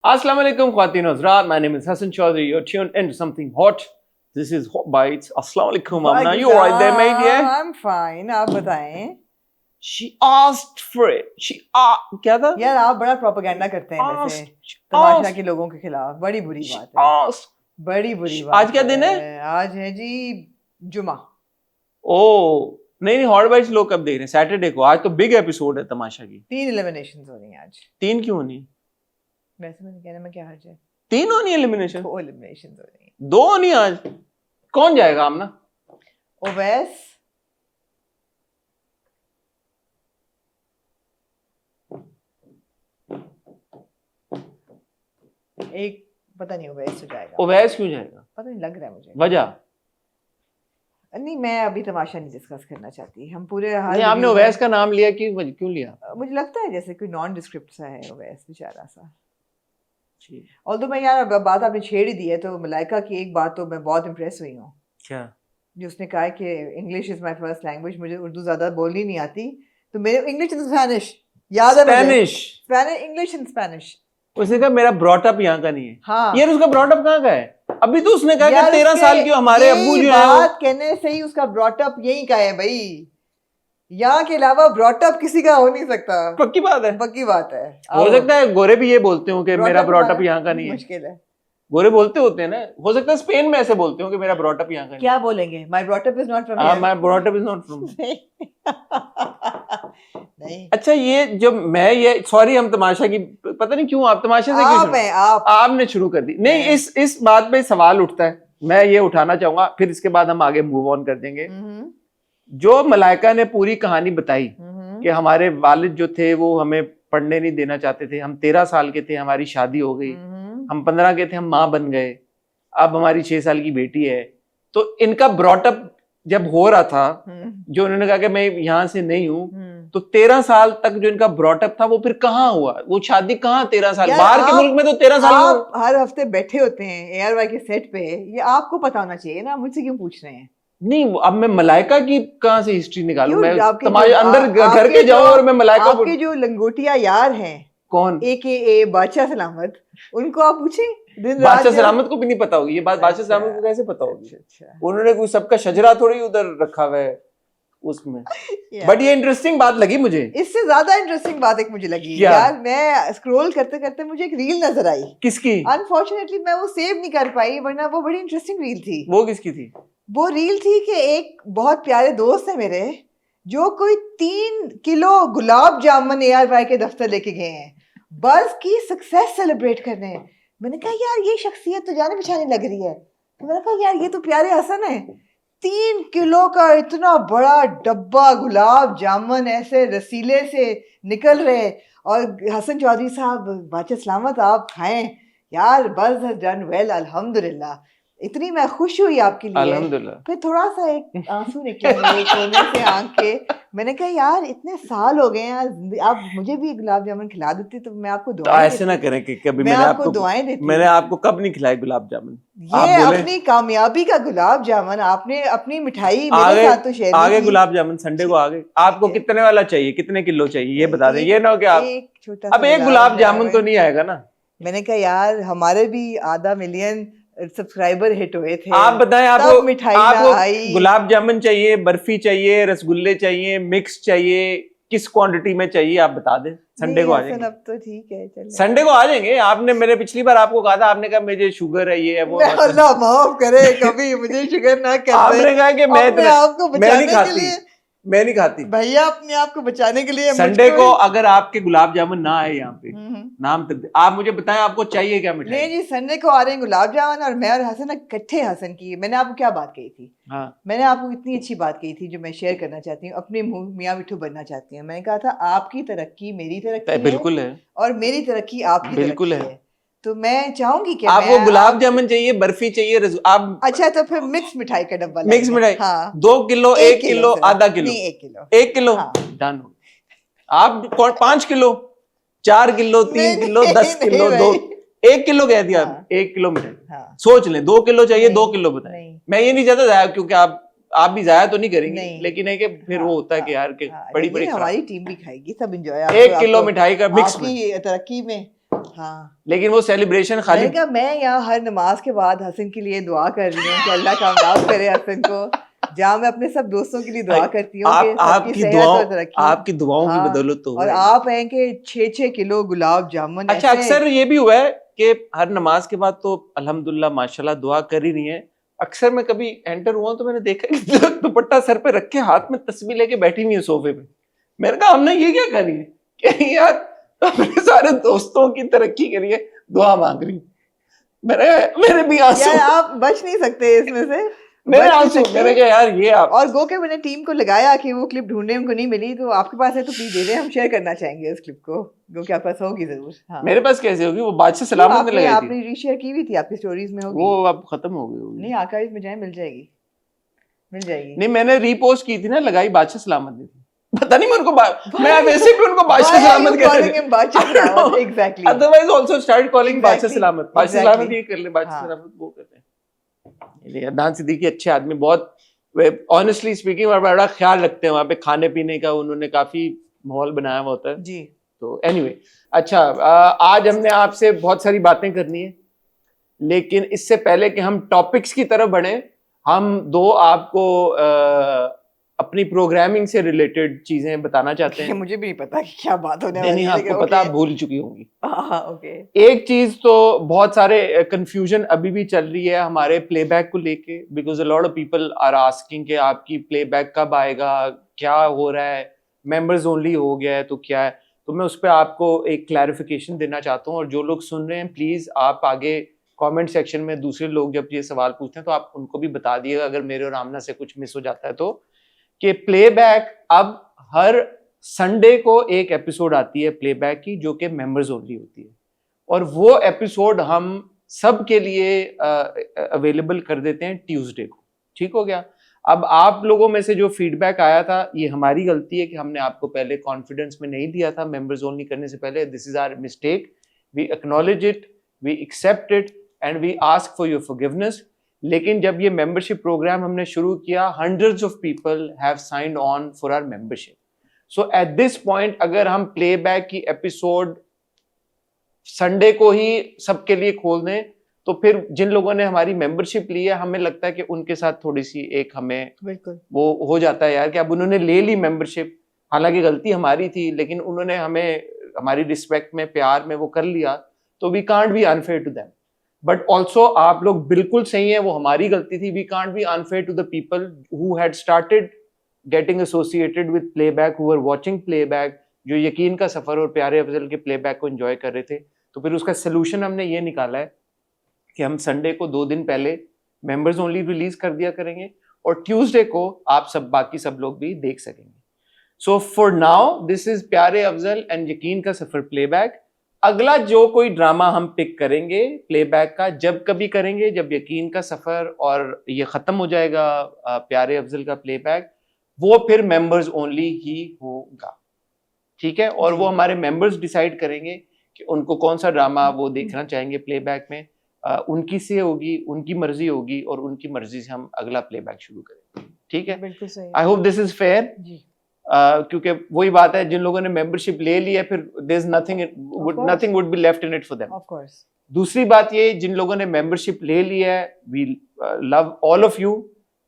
Assalamu alaikum, Khwateen Hazrat. My name is Hassan Chaudhry. You're tuned into something hot. This is Hot Bites. Assalamu alaikum, Amna. You alright there, mate? Yeah? I'm fine. आप बताएं. She asked for it. क्या था? यार आप बड़ा propaganda करते हैं वैसे तमाशा के लोगों के खिलाफ. बड़ी बुरी बात है. बड़ी बुरी बात. आज क्या दिन है? आज है जी जुमा. ओह नहीं हॉट बाइट्स लोग कब देख रहे हैं? सैटरडे को. आज तो बिग एपिसोड है तमाशा की. 3 एलिमिनेशंस हो रही हैं आज. 3 क्यों नहीं? वैसे मैंने कहने में क्या हर्ज है? 3 होनी एलिमिनेशन? 2 एलिमिनेशंस हो रही हैं. 2 होनी आज. कौन जाएगा आमना? ओवैस, एक पता नहीं ओवैस तो जाएगा. ओवैस क्यों जाएगा? पता नहीं, लग रहा है मुझे. वजह नहीं, मैं अभी तमाशा नहीं डिस्कस करना चाहती. हम पूरे नहीं, आपने ओवैस का नाम लिया क्यों लिया? मुझे लगता है जैसे कोई नॉन डिस्क्रिप्ट सा है ओवैस बेचारा सा. ऑल्दो मैं यार बात आपने छेड़ ही दी है तो मलाइका की एक बात तो मैं बहुत इम्प्रेस हुई हूँ. क्या? जो उसने कहा है कि English is my first language. मुझे उर्दू ज्यादा बोलनी नहीं आती तो मेरे इंग्लिश एंड स्पेनिश याद है. Spanish, English and Spanish. उसने कहा मेरा ब्रॉटअप यहाँ का नहीं है. हाँ यार उसका ब्रॉटअप कहाँ का है? अभी तो उसने कहा कि 13 साल की हमारे अब्बू जो है बात कहने से ही उसका ब्रॉटअप यही का है भाई. यहाँ के अलावा ब्रॉटअप किसी का हो नहीं सकता. पक्की बात है. पक्की बात है. हो सकता है गोरे भी ये बोलते हो कि मेरा ब्रॉटअप यहाँ का नहीं है. मुश्किल है. गोरे बोलते होते हैं ना. हो सकता है स्पेन में ऐसे बोलते हो कि मेरा ब्रॉटअप यहाँ का नहीं. क्या बोलेंगे? My brought up is not from here. My brought up is not from. नहीं. अच्छा ये जो मैं ये सॉरी हम तमाशा की पता नहीं क्यों आप तमाशे से क्यों आपने शुरू कर दी. नहीं इस बात पे सवाल उठता है. मैं ये उठाना चाहूंगा फिर इसके बाद हम आगे मूव ऑन कर देंगे. जो मलाइका ने पूरी कहानी बताई कि हमारे वालिद जो थे वो हमें पढ़ने नहीं देना चाहते थे. हम 13 साल के थे, हमारी शादी हो गई. हम 15 के थे, हम माँ बन गए. अब हमारी 6 साल की बेटी है. तो इनका ब्रॉटअप जब हो रहा था, जो उन्होंने कहा कि मैं यहाँ से नहीं हूँ, तो 13 साल तक जो इनका ब्रॉटअप था वो फिर कहाँ हुआ? वो शादी कहाँ? 13 साल बाहर के मुल्क में तो 13 साल. आप हर हफ्ते बैठे होते हैं ARY के सेट पे. ये आपको पता होना चाहिए ना. मुझसे क्यों पूछ रहे हैं? नहीं अब मैं मलाइका की कहाँ से हिस्ट्री निकालूं? मैं तुम्हारे अंदर घर के जाऊं और मैं मलाइका. आपके जो लंगोटिया यार हैं, कौन? AKA बादशाह सलामत, उनको आप पूछें. बादशाह सलामत को भी नहीं पता होगी ये बात. बादशाह सलामत को कैसे पता होगी? उन्होंने कोई सबका शजरा थोड़ी उधर रखा हुआ है उसमें. बट ये इंटरेस्टिंग बात लगी मुझे. इससे ज्यादा इंटरेस्टिंग बात एक मुझे लगी यार. मैं स्क्रॉल करते करते मुझे एक रील नजर आई. किसकी? अनफॉर्चुनेटली मैं वो सेव नहीं कर पाई, वरना वो बड़ी इंटरेस्टिंग रील थी. वो किसकी थी? वो रील थी कि एक बहुत प्यारे दोस्त है मेरे जो कोई 3 किलो गुलाब जामुन ARY के दफ्तर लेके गए हैं बस की सक्सेस सेलिब्रेट करने. मैंने कहा यार ये शख्सियत तो जाने पहचाने लग रही है. तो मैंने कहा यार ये तो प्यारे हसन है. 3 किलो का इतना बड़ा डब्बा गुलाब जामुन ऐसे रसीले से निकल रहे और हसन चौधरी साहब बादशाह सलामत आप खाएं यार. बस हैज डन वेल अल्हम्दुलिल्लाह. इतनी मैं खुश हुई आपके लिए अल्हम्दुलिल्लाह. फिर थोड़ा सा एक आंसू निकले मेरे कोने से आंख के. मैंने कहा यार इतने साल हो गए हैं, आप मुझे भी गुलाब जामुन खिला देते तो मैं आपको दुआएं तो ऐसे ना करें कि कभी मैं आपको दुआएं देती. मैंने आपको कब नहीं खिलाई गुलाब जामुन? ये अपनी कामयाबी का गुलाब जामुन आपने अपनी मिठाई मेरे साथ तो शेयर आगे गुलाब जामुन संडे को आगे. आपको कितने वाला चाहिए? कितने किलो चाहिए ये बता दें. ये ना हो कि आप अब एक गुलाब जामुन तो नहीं आएगा ना. मैंने कहा यार हमारे भी 1/2 मिलियन सब्सक्राइबर हिट हुए थे. आप बताएं आपको मिठाई गुलाब जामुन चाहिए, बर्फी चाहिए, रसगुल्ले चाहिए, मिक्स चाहिए, किस क्वांटिटी में चाहिए आप बता दें. संडे को आ जाएंगे. अब तो ठीक है चलिए संडे को आ जाएंगे. आपने मेरे पिछली बार आपको कहा था, आपने कहा मुझे शुगर है ये है वो. अल्लाह माफ करे कभी मुझे शुगर ना कर. आपने कहा कि मैं नहीं खाती भैया. अपने आप को बचाने के लिए संडे को अगर आपके गुलाब जामुन ना आए यहाँ पे नाम तक आप मुझे बताएं आपको चाहिए क्या मिठाई? नहीं जी संडे को आ रहे हैं गुलाब जामुन. और मैं और हसन इकट्ठे हसन की. मैंने आपको क्या बात कही थी? हाँ मैंने आपको इतनी अच्छी बात कही थी जो मैं शेयर करना चाहती हूँ. अपने मुंह मियाँ मिठू बनना चाहती हूँ. मैंने कहा था आपकी तरक्की मेरी तरक्की बिल्कुल है और मेरी तरक्की आपकी बिल्कुल है. तो मैं चाहूंगी कि आपको गुलाब जामुन चाहिए, बर्फी चाहिए, आप अच्छा तो फिर मिक्स मिठाई का डब्बा. मिक्स मिठाई. हाँ 2 किलो 1 किलो आधा किलो 1 किलो डन. आप 5 kilo 4 kilo 3 kilo 10 kilo 1 kilo कह दिया. 1 किलो मिठाई सोच लें. 2 किलो चाहिए 2 किलो बताएं. मैं ये नहीं चाहता जाया क्योंकि आप भी जाया तो नहीं करेंगे लेकिन है कि फिर वो होता है कि यार के बड़ी बड़ी हमारी टीम भी खाएगी सब एंजॉय. 1 किलो मिठाई का मिक्स तरक्की में हाँ, लेकिन वो सेलिब्रेशन खाली मैं यहाँ हर नमाज के बाद हसन के लिए दुआ कर रही हूँ कि अल्लाह कामयाब करे हसन को, जहाँ मैं अपने सब दोस्तों के लिए दुआ करती हूँ कि सबकी सेहत और तरक्की। आपकी दुआओं की बदौलत तो और आप हैं कि 6-6 किलो गुलाब जामुन। अच्छा, अक्सर ये भी हुआ है कि हर नमाज के बाद तो अल्हम्दुलिल्लाह माशाल्लाह दुआ कर ही रही है, अक्सर मैं कभी एंटर हुआ तो मैंने देखा कि दुपट्टा सर पे रख के हाथ में तस्बीह लेके बैठी हुई है सोफे पे। मैंने कहा हमने ये क्या करी है कि यार अपने सारे दोस्तों की तरक्की के लिए दुआ मांग रही। मेरे भी आंसू, आप बच नहीं सकते इसमें से, मेरे आंसू, मैंने कहा यार ये आप। और गो के मैंने टीम को लगाया कि वो क्लिप ढूंढने उनको नहीं मिली, तो आपके पास है तो प्लीज दे दें, हम शेयर करना चाहेंगे उस क्लिप को, गो के आपके पास होगी जरूर। हाँ। मेरे पास कैसे होगी, वो बादशाह सलामत ने लगाई थी, आपने रीशेयर की हुई थी, आपकी स्टोरीज में होगी, वो अब खत्म हो गई होगी। नहीं आर्काइव में जाए मिल जाएगी। नहीं, मैंने रीपोस्ट की थी ना, लगाई बादशाह सलामत ने थी, पता नहीं मैं उनको मैं वैसे भी उनको बादशाह सलामत कह रही हूँ, exactly, otherwise also start calling बादशाह सलामत, बादशाह सलामत ये कर ले, बादशाह सलामत वो करते हैं। अदनान सिद्दीकी अच्छे आदमी, बहुत ऑनेस्टली स्पीकिंग बड़ा ख्याल रखते हैं वहाँ पे खाने पीने का, उन्होंने काफी माहौल बनाया हुआ होता है जी। तो एनीवे, अच्छा आज हमने आपसे बहुत सारी बातें करनी है, लेकिन इससे पहले कि हम टॉपिक्स की तरफ बढ़े, हम दो आपको अपनी प्रोग्रामिंग से रिलेटेड चीजें बताना चाहते हैं। मुझे भी नहीं पता कि क्या बात होने वाली है। नहीं, आपको पता, आप भूल चुकी होंगी। ओके। एक चीज तो बहुत सारे कंफ्यूजन अभी भी चल रही है हमारे प्लेबैक को लेके, because a lot of people are asking कि आपकी प्लेबैक कब आएगा, क्या हो रहा है, मेंबर्स ओनली हो गया है तो क्या है। तो मैं उस पर आपको एक क्लैरिफिकेशन देना चाहता हूँ, और जो लोग सुन रहे हैं प्लीज आप आगे कमेंट सेक्शन में दूसरे लोग जब ये सवाल पूछते हैं तो आप उनको भी बता दिएगा अगर मेरे और आमना से कुछ मिस हो जाता है तो, कि प्लेबैक अब हर संडे को एक एपिसोड आती है प्लेबैक की, जो कि मेंबर्स ओनली होती है, और वो एपिसोड हम सब के लिए अवेलेबल कर देते हैं ट्यूसडे को। ठीक हो गया। अब आप लोगों में से जो फीडबैक आया था, ये हमारी गलती है कि हमने आपको पहले कॉन्फिडेंस में नहीं दिया था मेंबर्स ओनली करने से पहले। This is our mistake, we acknowledge it, we accept it and we ask for your forgiveness. लेकिन जब ये मेंबरशिप प्रोग्राम हमने शुरू किया, hundreds of people have signed on for our membership. So at this point अगर हम playback की episode Sunday को ही सबके लिए खोल दें तो फिर जिन लोगों ने हमारी मेंबरशिप ली है, हमें लगता है कि उनके साथ थोड़ी सी एक हमें वो हो जाता है यार कि अब उन्होंने ले ली मेंबरशिप, हालांकि गलती हमारी थी, लेकिन उन्होंने हमें हमारी रिस्पेक्ट में, प्यार में वो कर लिया, तो we can't be unfair to them. But also आप लोग बिल्कुल सही है, वो हमारी गलती थी। We can't be unfair to the people who had started getting associated with playback, who were watching playback, जो यकीन का सफर और प्यारे अफजल के प्लेबैक को एंजॉय कर रहे थे। तो फिर उसका सोल्यूशन हमने ये निकाला है कि हम संडे को 2 दिन पहले मेंबर्स ओनली रिलीज कर दिया करेंगे, और ट्यूसडे को आप सब बाकी सब लोग भी देख सकेंगे। So for now this is प्यारे अफजल एंड यकीन का सफर प्लेबैक। अगला जो कोई ड्रामा हम पिक करेंगे प्लेबैक का, जब कभी करेंगे जब यकीन का सफर और ये खत्म हो जाएगा प्यारे अफजल का प्लेबैक, वो फिर मेंबर्स ओनली ही होगा। ठीक है। और वो हमारे मेंबर्स डिसाइड करेंगे कि उनको कौन सा ड्रामा वो देखना चाहेंगे प्लेबैक में। उनकी से होगी, उनकी मर्जी होगी, और उनकी मर्जी से हम अगला प्लेबैक शुरू करेंगे। ठीक है। बिल्कुल सही। I hope this is fair. क्योंकि वही बात है, जिन लोगों ने मेंबरशिप ले ली है फिर there is nothing would be left in it for them. Of course. दूसरी बात ये, जिन लोगों ने मेंबरशिप ले ली है, we love all of you,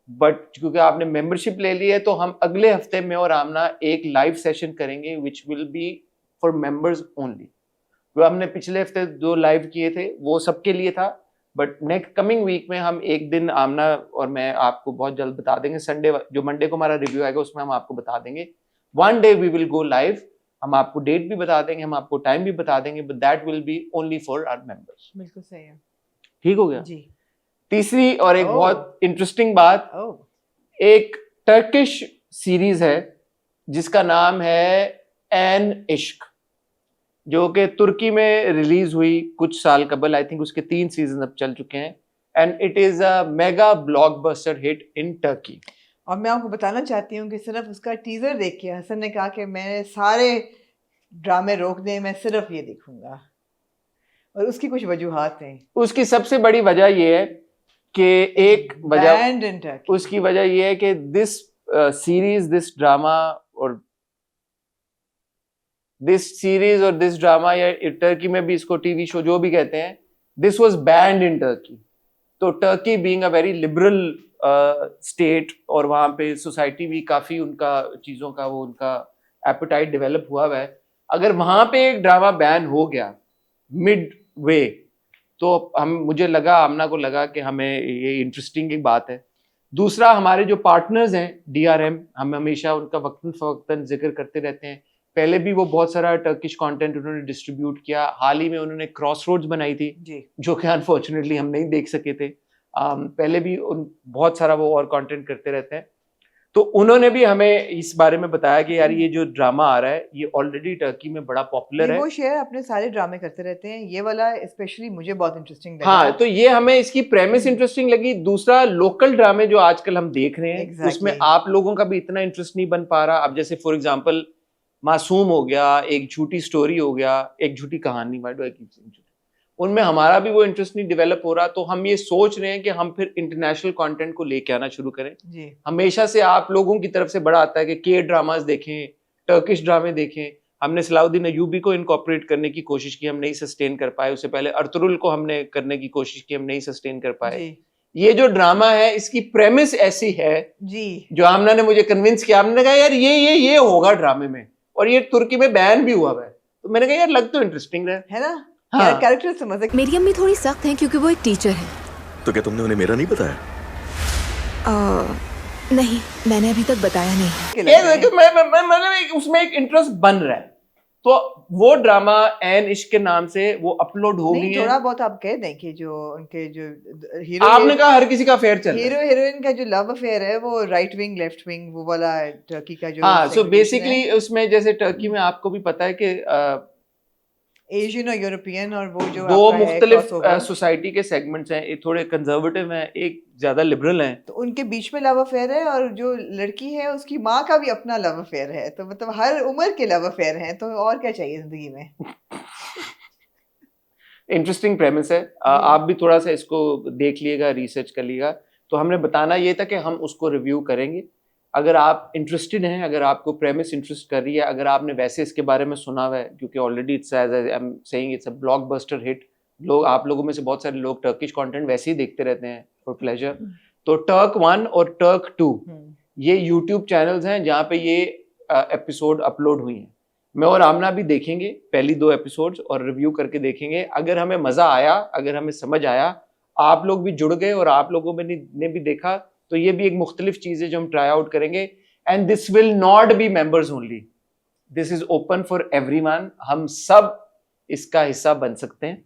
but क्योंकि आपने मेंबरशिप ले ली है तो हम अगले हफ्ते में और आमना एक लाइव सेशन करेंगे which will be for members only. जो हमने पिछले हफ्ते 2 लाइव किए थे वो सबके लिए था, बट नेक्स्ट कमिंग वीक में हम एक दिन आमना और मैं आपको बहुत जल्द बता देंगे। संडे जो मंडे को हमारा रिव्यू आएगा उसमें हम आपको बता देंगे। One day we will go live, हम आपको डेट भी बता देंगे, हम आपको टाइम भी बता देंगे, but that will be only for our members. बिल्कुल सही है। ठीक हो गया जी। तीसरी और एक बहुत इंटरेस्टिंग बात, एक टर्किश सीरीज है जिसका नाम है एन इश्क, जो कि तुर्की में रिलीज हुई कुछ साल कबल। आई थिंक उसके 3 सीजन अब चल चुके हैं, and it is a mega blockbuster hit in Turkey. और मैं आपको बताना चाहती हूँ कि सिर्फ उसका टीजर देख के हसन ने कहा कि मैं सारे ड्रामे रोक दें, मैं सिर्फ ये देखूंगा, और उसकी कुछ वजूहात हैं। उसकी सबसे बड़ी वजह यह है कि एक वजह, उसकी वजह यह है कि दिस सीरीज, दिस ड्रामा और दिस सीरीज और दिस ड्रामा, या टर्की में भी इसको टीवी शो जो भी कहते हैं, this was banned in Turkey. तो Turkey being a very liberal state, और वहाँ पे सोसाइटी भी काफी उनका चीजों का वो उनका एपेटाइट डेवलप हुआ है. अगर वहाँ पे एक ड्रामा बैन हो गया मिड वे, तो मुझे लगा, आमना को लगा कि हमें ये इंटरेस्टिंग एक बात है. दूसरा, हमारे जो पार्टनर्स हैं DRM, हम हमेशा उनका वक्तन फवक्तन जिक्र करते रहते हैं. पहले भी वो बहुत सारा टर्किश कंटेंट उन्होंने डिस्ट्रीब्यूट किया. हाल ही में उन्होंने क्रॉसरोड्स बनाई थी जी, जो कि अनफॉर्चुनेटली हम नहीं देख सके थे. पहले भी बहुत सारा वो और कंटेंट करते रहते हैं. तो उन्होंने भी हमें इस बारे में बताया कि यार ये जो ड्रामा आ रहा है ये ऑलरेडी टर्की में बड़ा पॉपुलर है. वो शेयर अपने सारे ड्रामे करते रहते हैं, ये वाला स्पेशली मुझे बहुत इंटरेस्टिंग लगा. हाँ, तो ये हमें इसकी प्रेमिस इंटरेस्टिंग लगी. दूसरा, लोकल ड्रामे जो आजकल हम देख रहे हैं उसमें आप लोगों का भी इतना इंटरेस्ट नहीं बन पा रहा. अब जैसे फॉर एग्जाम्पल मासूम हो गया, एक झूठी स्टोरी हो गया, एक झूठी कहानी, उनमें हमारा भी वो इंटरेस्ट नहीं डेवलप हो रहा. तो हम ये सोच रहे हैं कि हम फिर इंटरनेशनल कंटेंट को लेके आना शुरू करें जी. हमेशा से आप लोगों की तरफ से बड़ा आता है कि के ड्रामास देखें, टर्किश ड्रामे देखें. हमने सलाउद्दीन अयूबी को इनकॉर्पोरेट करने की कोशिश की, हम नहीं सस्टेन कर पाए. उससे पहले अर्तुरुल को हमने करने की कोशिश की, हम नहीं सस्टेन कर पाए. ये जो ड्रामा है इसकी प्रेमिस ऐसी है जी, जो आमना ने मुझे कन्विंस किया. हमने कहा यार ये होगा ड्रामे में, और ये तुर्की में बैन भी हुआ है. तो मैंने कहा यार लग तो इंटरेस्टिंग है ना. हाँ. कैरेक्टर समझ. मेरी अम्मी थोड़ी सख्त हैं क्योंकि वो एक टीचर है. तो क्या तुमने उन्हें मेरा नहीं बताया? नहीं, मैंने अभी तक बताया नहीं. मैंने उसमें एक इंटरेस्ट बन रहा है. तो वो ड्रामा एन इश्क के नाम से वो अपलोड हो गई है. थोड़ा बहुत आप कह दें कि जो उनके जो हीरो, आपने कहा हर किसी का अफेयर चल रहा है. हीरो हीरोइन का जो लव अफेयर है वो राइट विंग लेफ्ट विंग वो वाला टर्की का जो. हाँ, सो बेसिकली उसमें जैसे टर्की में आपको भी पता है कि एशियन और यूरोपियन और वो जो दो मुख्तलिफ सोसाइटी के सेगमेंट्स हैं. एक थोड़े कंजर्वेटिव हैं, एक ज्यादा लिबरल हैं. तो उनके बीच में लव अफेयर है, और जो लड़की है उसकी माँ का भी अपना लव अफेयर है. तो मतलब हर उम्र के लव अफेयर हैं. तो और क्या चाहिए जिंदगी में. इंटरेस्टिंग प्रेमिस है. आप भी थोड़ा सा इसको देख लिएगा, रिसर्च कर लिएगा. तो हमने बताना ये था कि हम उसको रिव्यू करेंगे. अगर आप इंटरेस्टेड हैं, अगर आपको प्रेमिस इंटरेस्ट कर रही है, अगर आपने वैसे इसके बारे में सुना हुआ है, क्योंकि already it's as I am saying it's a blockbuster hit. आप लोगों में से बहुत सारे लोग टर्किश कंटेंट वैसे ही देखते रहते हैं फॉर प्लेजर. तो टर्क 1 और टर्क 2 ये यूट्यूब चैनल्स हैं जहाँ पे ये एपिसोड अपलोड हुई हैं. मैं और आमना भी देखेंगे पहली 2 एपिसोड्स और रिव्यू करके देखेंगे. अगर हमें मजा आया, अगर हमें समझ आया, आप लोग भी जुड़ गए और आप लोगों ने भी देखा, तो ये भी एक मुख्तलिफ चीज है जो हम ट्राई आउट करेंगे. And this will not be members only, this is open for everyone. हम सब इसका हिस्सा बन सकते हैं.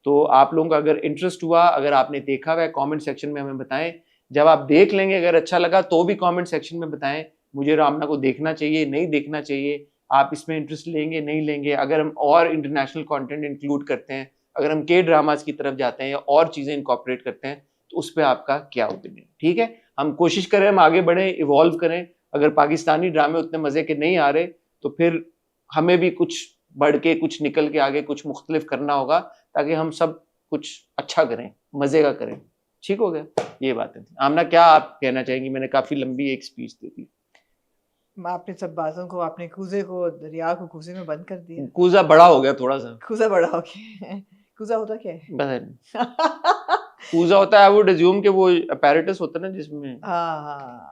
तो आप लोगों का अगर इंटरेस्ट हुआ, अगर आपने देखा हुआ है, कमेंट सेक्शन में हमें बताएं. जब आप देख लेंगे, अगर अच्छा लगा तो भी कमेंट सेक्शन में बताएं. मुझे रामना को देखना चाहिए, नहीं देखना चाहिए, आप इसमें इंटरेस्ट लेंगे, नहीं लेंगे. अगर हम और इंटरनेशनल कंटेंट इंक्लूड करते हैं, अगर हम के ड्रामास की तरफ जाते हैं या और चीजें इनकॉर्पोरेट करते हैं, तो उस पर आपका क्या ओपिनियन. ठीक है, हम कोशिश करें, हम आगे बढ़ें, इवॉल्व करें. अगर पाकिस्तानी ड्रामे उतने मजे के नहीं आ रहे तो फिर हमें भी कुछ बढ़ के, कुछ निकल के आगे कुछ मुख्तलिफ करना होगा, ताकि हम सब कुछ अच्छा करें, मजे का करें. ठीक हो गया, ये बातें थी. आमना, क्या आप कहना चाहेंगी? मैंने काफी लंबी एक स्पीच दी थी. आपने सब बातों को, आपने कूजे को, दरिया को कूजे में बंद कर दिया. कूजा बड़ा हो गया थोड़ा सा. कूजा बड़ा हो गया. कूजा होता क्या है? बता. कूजा होता है, आई वुड अज्यूम कि वो apparatus होता है ना जिसमें. हाँ.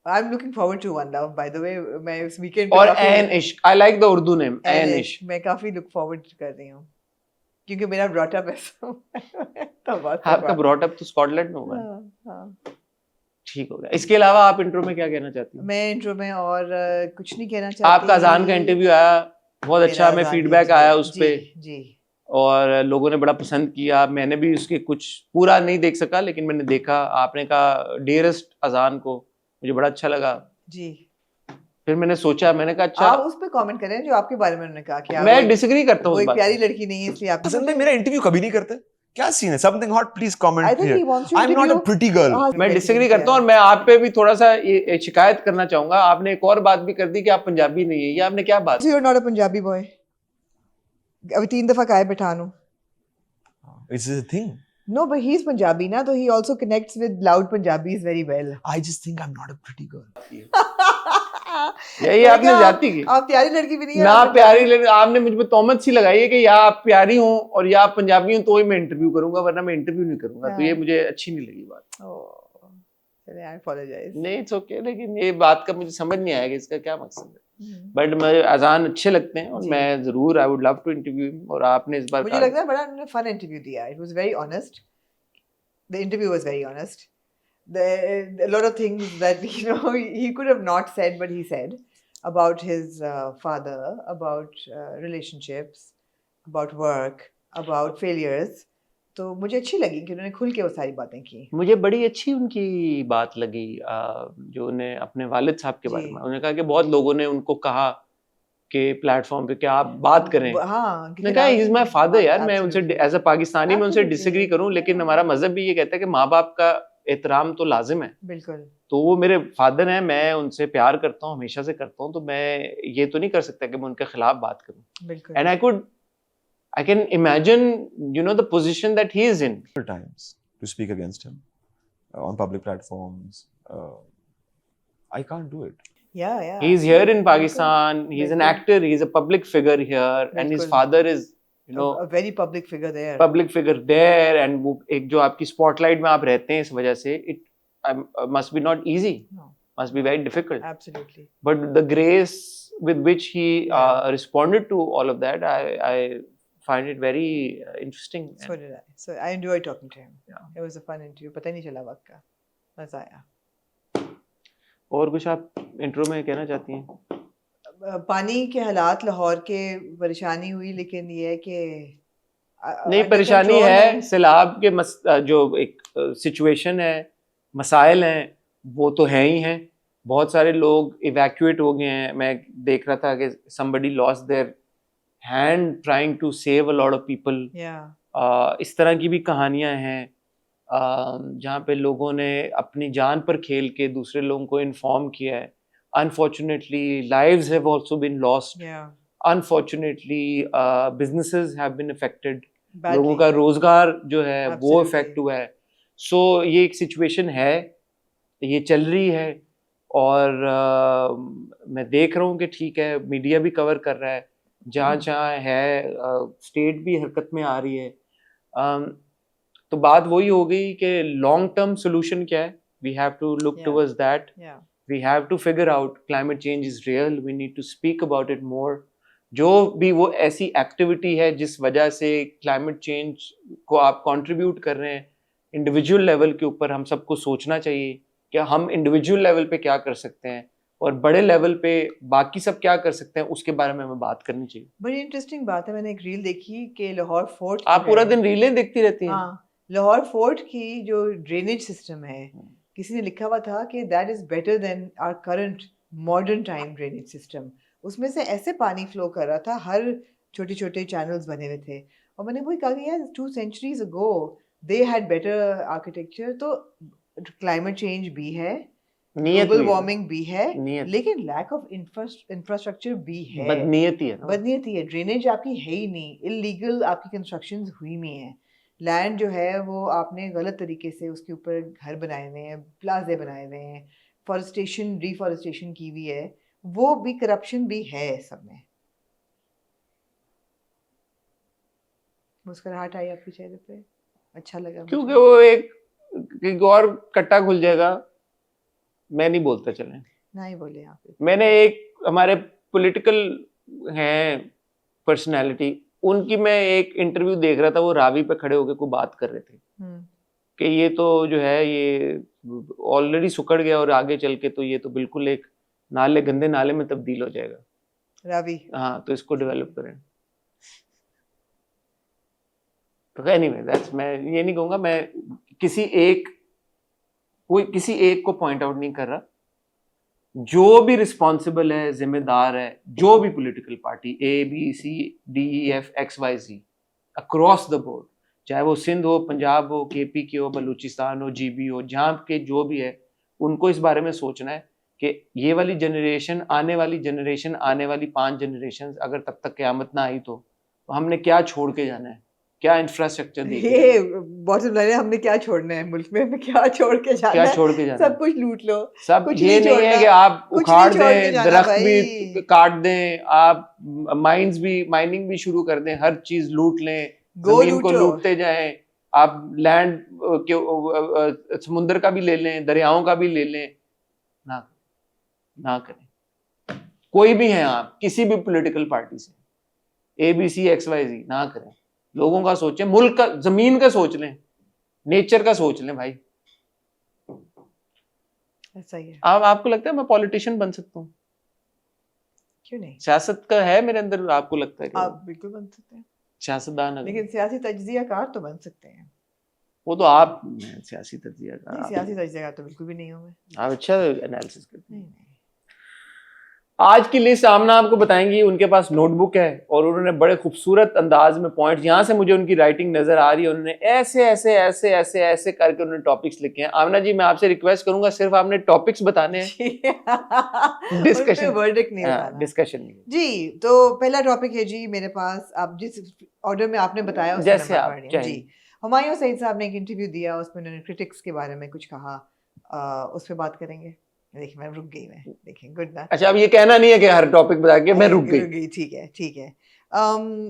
I'm looking forward to One Love, by the way. मैं इस वीकेंड और एन इश्क, I like the Urdu name and Ishq. मैं काफी look forward कर रही हूँ क्योंकि मेरा brought up ऐसा. आपका brought up तो स्कॉटलैंड में होगा. हाँ. ठीक हो गया. इसके अलावा आप इंट्रो में क्या कहना चाहती हैं? मैं इंट्रो में और कुछ नहीं कहना चाहती. आपका अजान का इंटरव्यू आया, बहुत अच्छा, हमें फीडबैक आया उस पे जी, और लोगों ने बड़ा पसंद किया. मैंने भी उसके कुछ पूरा नहीं देख सका, लेकिन मैंने देखा. आपने कहा डियरेस्ट अजान को, मुझे बड़ा अच्छा लगा जी. फिर मैंने सोचा, मैंने कहा अच्छा, आप उस पे कमेंट करें जो आपके बारे में उन्होंने कहा कि मैं डिसएग्री करता हूं. वो एक प्यारी लड़की नहीं है इसलिए आप असल में मेरा इंटरव्यू कभी नहीं करते. क्या सीन है? Something hot, please comment here. I am not a pretty girl. मैं डिसएग्री करता हूं, और मैं आप पे भी थोड़ा सा ये शिकायत करना चाहूंगा. आपने एक और बात भी कर दी कि आप पंजाबी नहीं है. ये आपने क्या बात? You are not a Punjabi boy. अभी 3 दफा कहा है पठान हूं. Is this a thing? No, but he's Punjabi, na, so he also connects with loud Punjabis very well. I just think I'm not a pretty girl. यही आपने ज्यादती की। आप प्यारी लड़की भी नहीं है ना प्यारी लड़की, आपने मुझ पे तोहमत सी लगाई है कि या आप प्यारी हो और या आप पंजाबी हो तो ही मैं इंटरव्यू करूंगा, वरना मैं इंटरव्यू नहीं करूंगा। तो ये मुझे अच्छी नहीं लगी बात। चलिए, आई अपोलोजाइज। नहीं, इट्स ओके, लेकिन ये बात का मुझे समझ नहीं आया कि इसका क्या मकसद है। बट मुझे अजान अच्छे लगते हैं और मैं जरूर, I would love to interview him. और आपने इस बार मुझे लगता है बड़ा उन्होंने फन इंटरव्यू दिया। It was very honest, the interview was very honest. A lot of things that he could have not said, but he said about his father, about relationships, about work, about failures. तो मुझे अच्छी लगी कि उन्होंने खुल के वो सारी बातें की। मुझे बड़ी अच्छी उनकी बात लगी जो उन्हें अपने वालिद साहब के बारे में, उन्होंने कहा कि बहुत लोगों ने उनको कहा कि प्लेटफॉर्म पे क्या आप बात करें। हाँ, मैंने कहा ही इज माय फादर यार, मैं उनसे एज अ पाकिस्तानी मैं उनसे डिसएग्री करूं, लेकिन हमारा मजहब भी ये कहता है कि माँ बाप का एहतराम तो लाजिम है। बिल्कुल। तो वो मेरे फादर हैं, मैं उनसे प्यार करता हूँ, हमेशा से करता हूँ, तो मैं ये तो नहीं कर सकता कि मैं उनके खिलाफ बात करूं। बिल्कुल। And I can imagine, the position that he is in. Times to speak against him on public platforms. I can't do it. Yeah. He's here in Pakistan. He's an actor. He's a public figure here, and his father is, a very public figure there. Public figure there, and वो एक जो आपकी spotlight में आप रहते हैं इस वजह से, it must be not easy. No. Must be very difficult. Absolutely. But the grace with which he responded to all of that, I find it very interesting. So did I. So I enjoyed talking to him. Yeah. It was a fun interview. पता नहीं चला वक्त का, मजा आया। और कुछ आप इंट्रो में कहना चाहती हैं? पानी के हालात लाहौर के परेशानी हुई, लेकिन ये है कि नहीं, परेशानी है सैलाब के जो एक सिचुएशन है, मसाइल हैं, वो तो है ही हैं। बहुत सारे लोग इवैक्यूएट हो गए हैं। मैं देख रहा था कि somebody lost their hand trying to save a lot of people. इस तरह की भी कहानियां हैं जहाँ पे लोगों ने अपनी जान पर खेल के दूसरे लोगों को इन्फॉर्म किया है। Unfortunately, lives have also been lost. Unfortunately, businesses have been affected. लोगों का रोजगार जो है वो इफेक्ट हुआ है। So ये एक सिचुएशन है, ये चल रही है, और मैं देख रहा हूँ कि ठीक है, मीडिया भी कवर कर रहा है, जहाँ है स्टेट भी हरकत में आ रही है। तो बात वही हो गई कि लॉन्ग टर्म सोल्यूशन क्या है। We have to look towards that. We have to figure out climate change is real, we need to speak about it more. जो भी वो ऐसी एक्टिविटी है जिस वजह से क्लाइमेट चेंज को आप कंट्रीब्यूट कर रहे हैं, इंडिविजुअल लेवल के ऊपर हम सबको सोचना चाहिए कि हम इंडिविजुअल लेवल पे क्या कर सकते हैं और बड़े लेवल पे बाकी सब क्या कर सकते हैं, उसके बारे में हमें बात करनी चाहिए। बड़ी इंटरेस्टिंग बात है, मैंने एक रील देखी कि लाहौर फोर्ट, आप पूरा दिन रीलें देखती रहती हैं। हाँ, लाहौर फोर्ट की जो ड्रेनेज सिस्टम है, किसी ने लिखा हुआ था कि that is better than our current modern time drainage system. उसमें से ऐसे पानी फ्लो कर रहा था, हर छोटे छोटे चैनल्स बने हुए थे, और मैंने वही कहा कि यार 2 centuries ago they had better architecture। तो क्लाइमेट चेंज भी है, ग्लोबल वार्मिंग भी है, लेकिन लैक ऑफ इंफ्रास्ट्रक्चर भी है। बदनीयती है। ड्रेनेज आपकी है ही नहीं, इलीगल आपकी कंस्ट्रक्शंस हुई हुई हैं। लैंड जो है वो आपने गलत तरीके से उसके ऊपर घर बनाए हुए हैं, प्लाजे बनाए हुए हैं, फॉरेस्टेशन डिफॉरेस्टेशन की हुई है, वो भी करप्शन भी है सब में। मुस्कुराहट आई आपके चेहरे पे, अच्छा लगा क्योंकि वो एक और कट्टा खुल जाएगा। मैं नहीं बोलता, चलें नहीं बोले आप। मैंने एक हमारे पॉलिटिकल हैं पर्सनालिटी, उनकी मैं एक इंटरव्यू देख रहा था, वो रावी पे खड़े होकर कोई बात कर रहे थे कि ये तो जो है ये ऑलरेडी सुकड़ गया और आगे चल के तो ये तो बिल्कुल एक नाले, गंदे नाले में तब्दील हो जाएगा रावी। हाँ, तो इसको डेवलप करें। तो एनीवे दैट्स, मैं ये नहीं कहूँगा, मैं किसी एक को पॉइंट आउट नहीं कर रहा। जो भी रिस्पॉन्सिबल है, जिम्मेदार है, जो भी political party ABCDEFXYZ across the board, चाहे वो सिंध हो, पंजाब हो, KP के हो, बलूचिस्तान हो, GB हो, जहाँ के जो भी है, उनको इस बारे में सोचना है कि ये वाली जनरेशन, आने वाली 5 जनरेशन अगर तब तक क़यामत ना आई तो हमने क्या छोड़ के जाना है। क्या इंफ्रास्ट्रक्चर देखे, ये बॉटम लाइन है, हमने क्या छोड़ना है मुल्क में, हमें क्या छोड़ के जाना क्या है? छोड़ के जाना है? सब कुछ लूट लो, सब कुछ ये नहीं नहीं है छोड़ना, कि आप कुछ उखाड़ नहीं छोड़ के दें, जाना दरख्त भाई। भी काट दें, आप माइनिंग भी शुरू कर दें, हर चीज लूट लें, गो जमीन को लूटो। लूटते जाएं, आप लैंड के समुद्र का भी ले लें, दरियाओं का भी ले लें, ना करें। कोई भी हैं आप, किसी भी पॉलिटिकल पार्टी से, ABCXYZ, ना करें। लोगों का सोचें, मुल्क का, जमीन का सोच लें, नेचर का सोच लें भाई। ऐसा ही है, आपको लगता है मैं पॉलिटिशियन बन सकता हूँ? क्यों नहीं? सियासत का है मेरे अंदर, आपको लगता है कि आप बिल्कुल बन सकते हैं, सियासतदान? लेकिन सियासी तज्जियाकार तो बन सकते हैं। वो तो आप सियासी तज्जिया नहीं, सियासी तज्जियाकार तो बिल्कुल भी नहीं हूँ मैं। आप अच्छा एनालिसिस करते हैं। नहीं नहीं, आज की लिस्ट आमना आपको बताएंगी, उनके पास नोटबुक है और उन्होंने बड़े खूबसूरत अंदाज में पॉइंट्स, यहाँ से मुझे उनकी राइटिंग नजर आ रही है, उन्होंने ऐसे ऐसे ऐसे ऐसे ऐसे करके उन्होंने टॉपिक्स लिखे हैं। आमना जी, मैं आपसे रिक्वेस्ट करूंगा, सिर्फ आपने टॉपिक्स बताने हैं, डिस्कशन, वर्डिक्ट नहीं बताना। डिस्कशन नहीं। जी, तो पहला टॉपिक है जी मेरे पास, आप जिस ऑर्डर में आपने बताया उसमें जैसे मैं आप पढ़ रही हूँ। चाहें। जी, हुमायूं सईद साहब ने एक इंटरव्यू दिया, उसमें उन्होंने क्रिटिक्स के बारे में कुछ कहा, उस पर बात करेंगे। देखिए मैं रुक गई, मैं देखिए गुड ना। अच्छा, अब ये कहना नहीं है कि हर टॉपिक बता के मैं रुक गई। ठीक है ठीक है।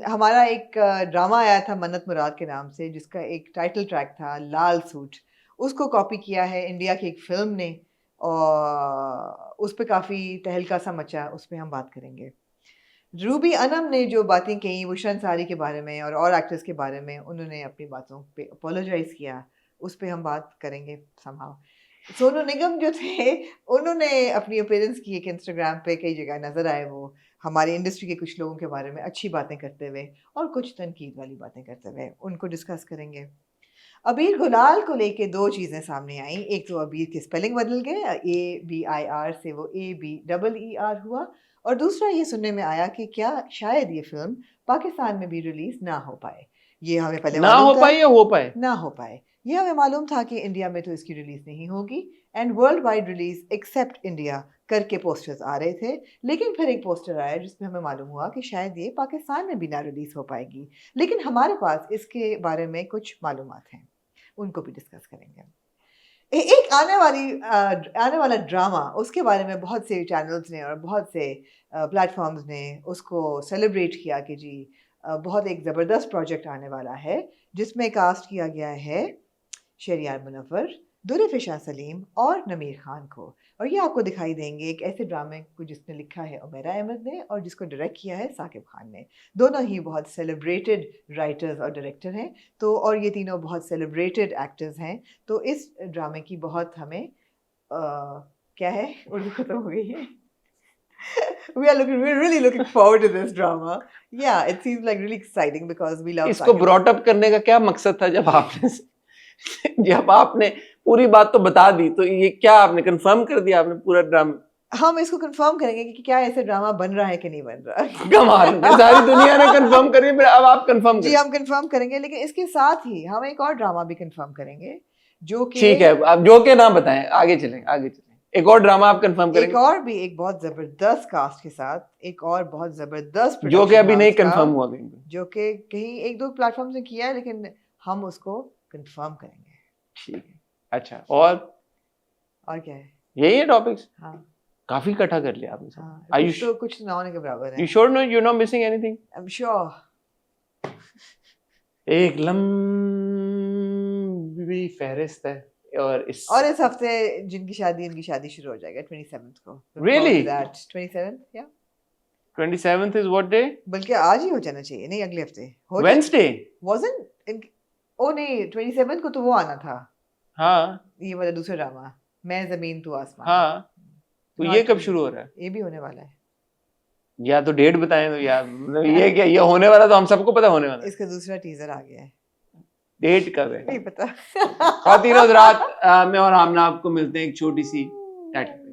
हमारा एक ड्रामा आया था मन्नत मुराद के नाम से, जिसका एक टाइटल ट्रैक था लाल सूट, उसको कॉपी किया है इंडिया की एक फिल्म ने, और उस पर काफ़ी तहलका सा मचा, उस पर हम बात करेंगे। रूबी अनम ने जो बातें कही वुशा अंसारी के बारे में और एक्टर्स के बारे में, उन्होंने अपनी बातों पे अपोलोजाइज किया, उस पर हम बात करेंगे समहाउ। सोनू निगम जो थे, उन्होंने अपनी अपीयरेंस की, एक इंस्टाग्राम पे कई जगह नजर आए, वो हमारी इंडस्ट्री के कुछ लोगों के बारे में अच्छी बातें करते हुए और कुछ तनकीद वाली बातें करते हुए, उनको डिस्कस करेंगे। अबीर गुलाल को लेके दो चीज़ें सामने आई, एक तो अबीर के स्पेलिंग बदल गए, ABIR से वो ABEER हुआ, और दूसरा ये सुनने में आया कि क्या शायद ये फिल्म पाकिस्तान में भी रिलीज ना हो पाए। ये हमें पहले ना हो पाए या हो पाए? ना हो पाए, ये हमें मालूम था कि इंडिया में तो इसकी रिलीज नहीं होगी, and world wide release except India करके पोस्टर्स आ रहे थे, लेकिन फिर एक पोस्टर आया जिसमें हमें मालूम हुआ कि शायद ये पाकिस्तान में भी ना रिलीज हो पाएगी, लेकिन हमारे पास इसके बारे में कुछ मालूमात हैं, उनको भी डिस्कस करेंगे। एक आने वाला ड्रामा, उसके बारे में बहुत से चैनल्स ने और बहुत से प्लेटफॉर्म्स ने उसको सेलिब्रेट किया कि जी बहुत एक ज़बरदस्त प्रोजेक्ट आने वाला है, जिसमें कास्ट किया गया है शहरियार मुनव्वर, दुर्रफ़िशा सलीम और नमीर खान को, और ये आपको दिखाई देंगे एक ऐसे ड्रामे को जिसने लिखा है उमेरा अहमद ने और जिसको डायरेक्ट किया है साकिब खान ने। दोनों ही बहुत सेलिब्रेटेड राइटर्स और डायरेक्टर हैं, तो और ये तीनों बहुत सेलिब्रेटेड एक्टर्स हैं, तो इस ड्रामे की बहुत हमें क्या है, उर्दू खत्म हो गई है। We're really looking forward to this drama. Yeah, it seems like really exciting because we love इसको ब्रॉट अप करने का क्या मकसद था जब आपने पूरी बात तो बता दी, तो ये क्या आपने कंफर्म कर दिया आपने पूरा ड्रामा? हम इसको कंफर्म करेंगे कि क्या ऐसे ड्रामा बन रहा है कि नहीं बन रहा। कमाल है, सारी दुनिया ने कंफर्म करी, फिर अब आप कंफर्म जी हम कंफर्म करेंगे, लेकिन इसके साथ ही हम एक और ड्रामा भी कंफर्म करेंगे जो कि ठीक है, आप जो के नाम बताएं, आगे चलें। एक और ड्रामा आप कंफर्म करेंगे? एक और भी एक बहुत जबरदस्त कास्ट के साथ, एक और बहुत जबरदस्त जो कि अभी नहीं कंफर्म हुआ कहीं, जो कि कहीं एक दो प्लेटफॉर्म से किया है, लेकिन हम उसको कंफर्म करेंगे। ठीक है, अच्छा, और क्या है? यही है टॉपिक्स? हाँ, काफी इकट्ठा कर लिया आपने। हाँ, कुछ ना होने के बराबर है। You sure no, you're not missing anything? I'm sure. एक लंबी फहरिस्त है, और इस हफ्ते इनकी शादी शुरू हो जाएगा 27th को। Really? That 27th, yeah. 27th is what day? बल्कि आज ही हो जाना चाहिए, नहीं अगले हफ्ते। Wednesday? Wasn't? ओ नहीं, 27th को तो वो आना था। हाँ, ये वाला दूसरा ड्रामा, मैं जमीन तू आसमान। हाँ, तो ये कब शुरू हो रहा है? ये भी होने वाला है। या तो डेट बताएं तो यार, ये क्या, ये होने वाला तो हम सबको पता होने वाला है। इसका दूसरा टीजर आ गया है, डेट कब है नहीं पता। खातिन हज़रात, मैं और आमना आपको मिलते हैं एक छोटी सी टाइटल।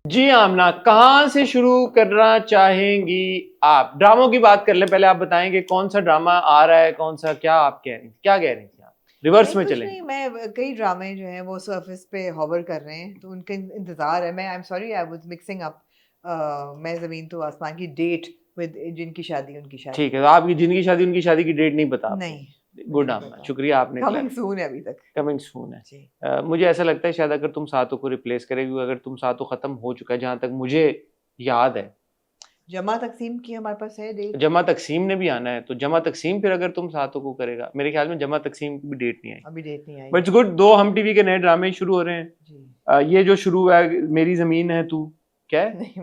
जी आमना, कहाँ से शुरू करना चाहेंगी आप? ड्रामों की बात कर लें पहले, आप बताएंगे कौन सा ड्रामा आ रहा है, कौन सा, क्या आप कह रहे हैं, क्या कह रहे हैं आप? रिवर्स में चलें। मैं कई ड्रामे जो हैं वो सरफेस पे हॉवर कर रहे हैं, तो उनका इंतजार है। मैं I am sorry, I was mixing up मैं ज़मीन तो आसमान की डेट with जिनकी शादी उनकी शादी। ठीक है, तो आपकी जिनकी शादी उनकी शादी की डेट नहीं पता आपको? नहीं, गुड नहीं आमना, पता। शुक्रिया आपने कमिंग सून है अभी तक। कमिंग सून है। जी। मुझे ऐसा लगता है शायद अगर तुम सातों को रिप्लेस करेगी, अगर तुम सातों खत्म हो चुका है जहां तक मुझे याद है, जमा तकसीम की हमारे पास है डेट। जमा तकसीम ने भी आना है, तो जमा तकसीम फिर अगर तुम सातों को करेगा, मेरे ख्याल में जमा तकसीम की भी डेट नहीं आई। अभी डेट नहीं आई। बट इट्स गुड, 2 हम टीवी के नए ड्रामे शुरू हो रहे हैं। जी। ये जो शुरू हुआ है, मेरी जमीन है तू, क्या है? नहीं,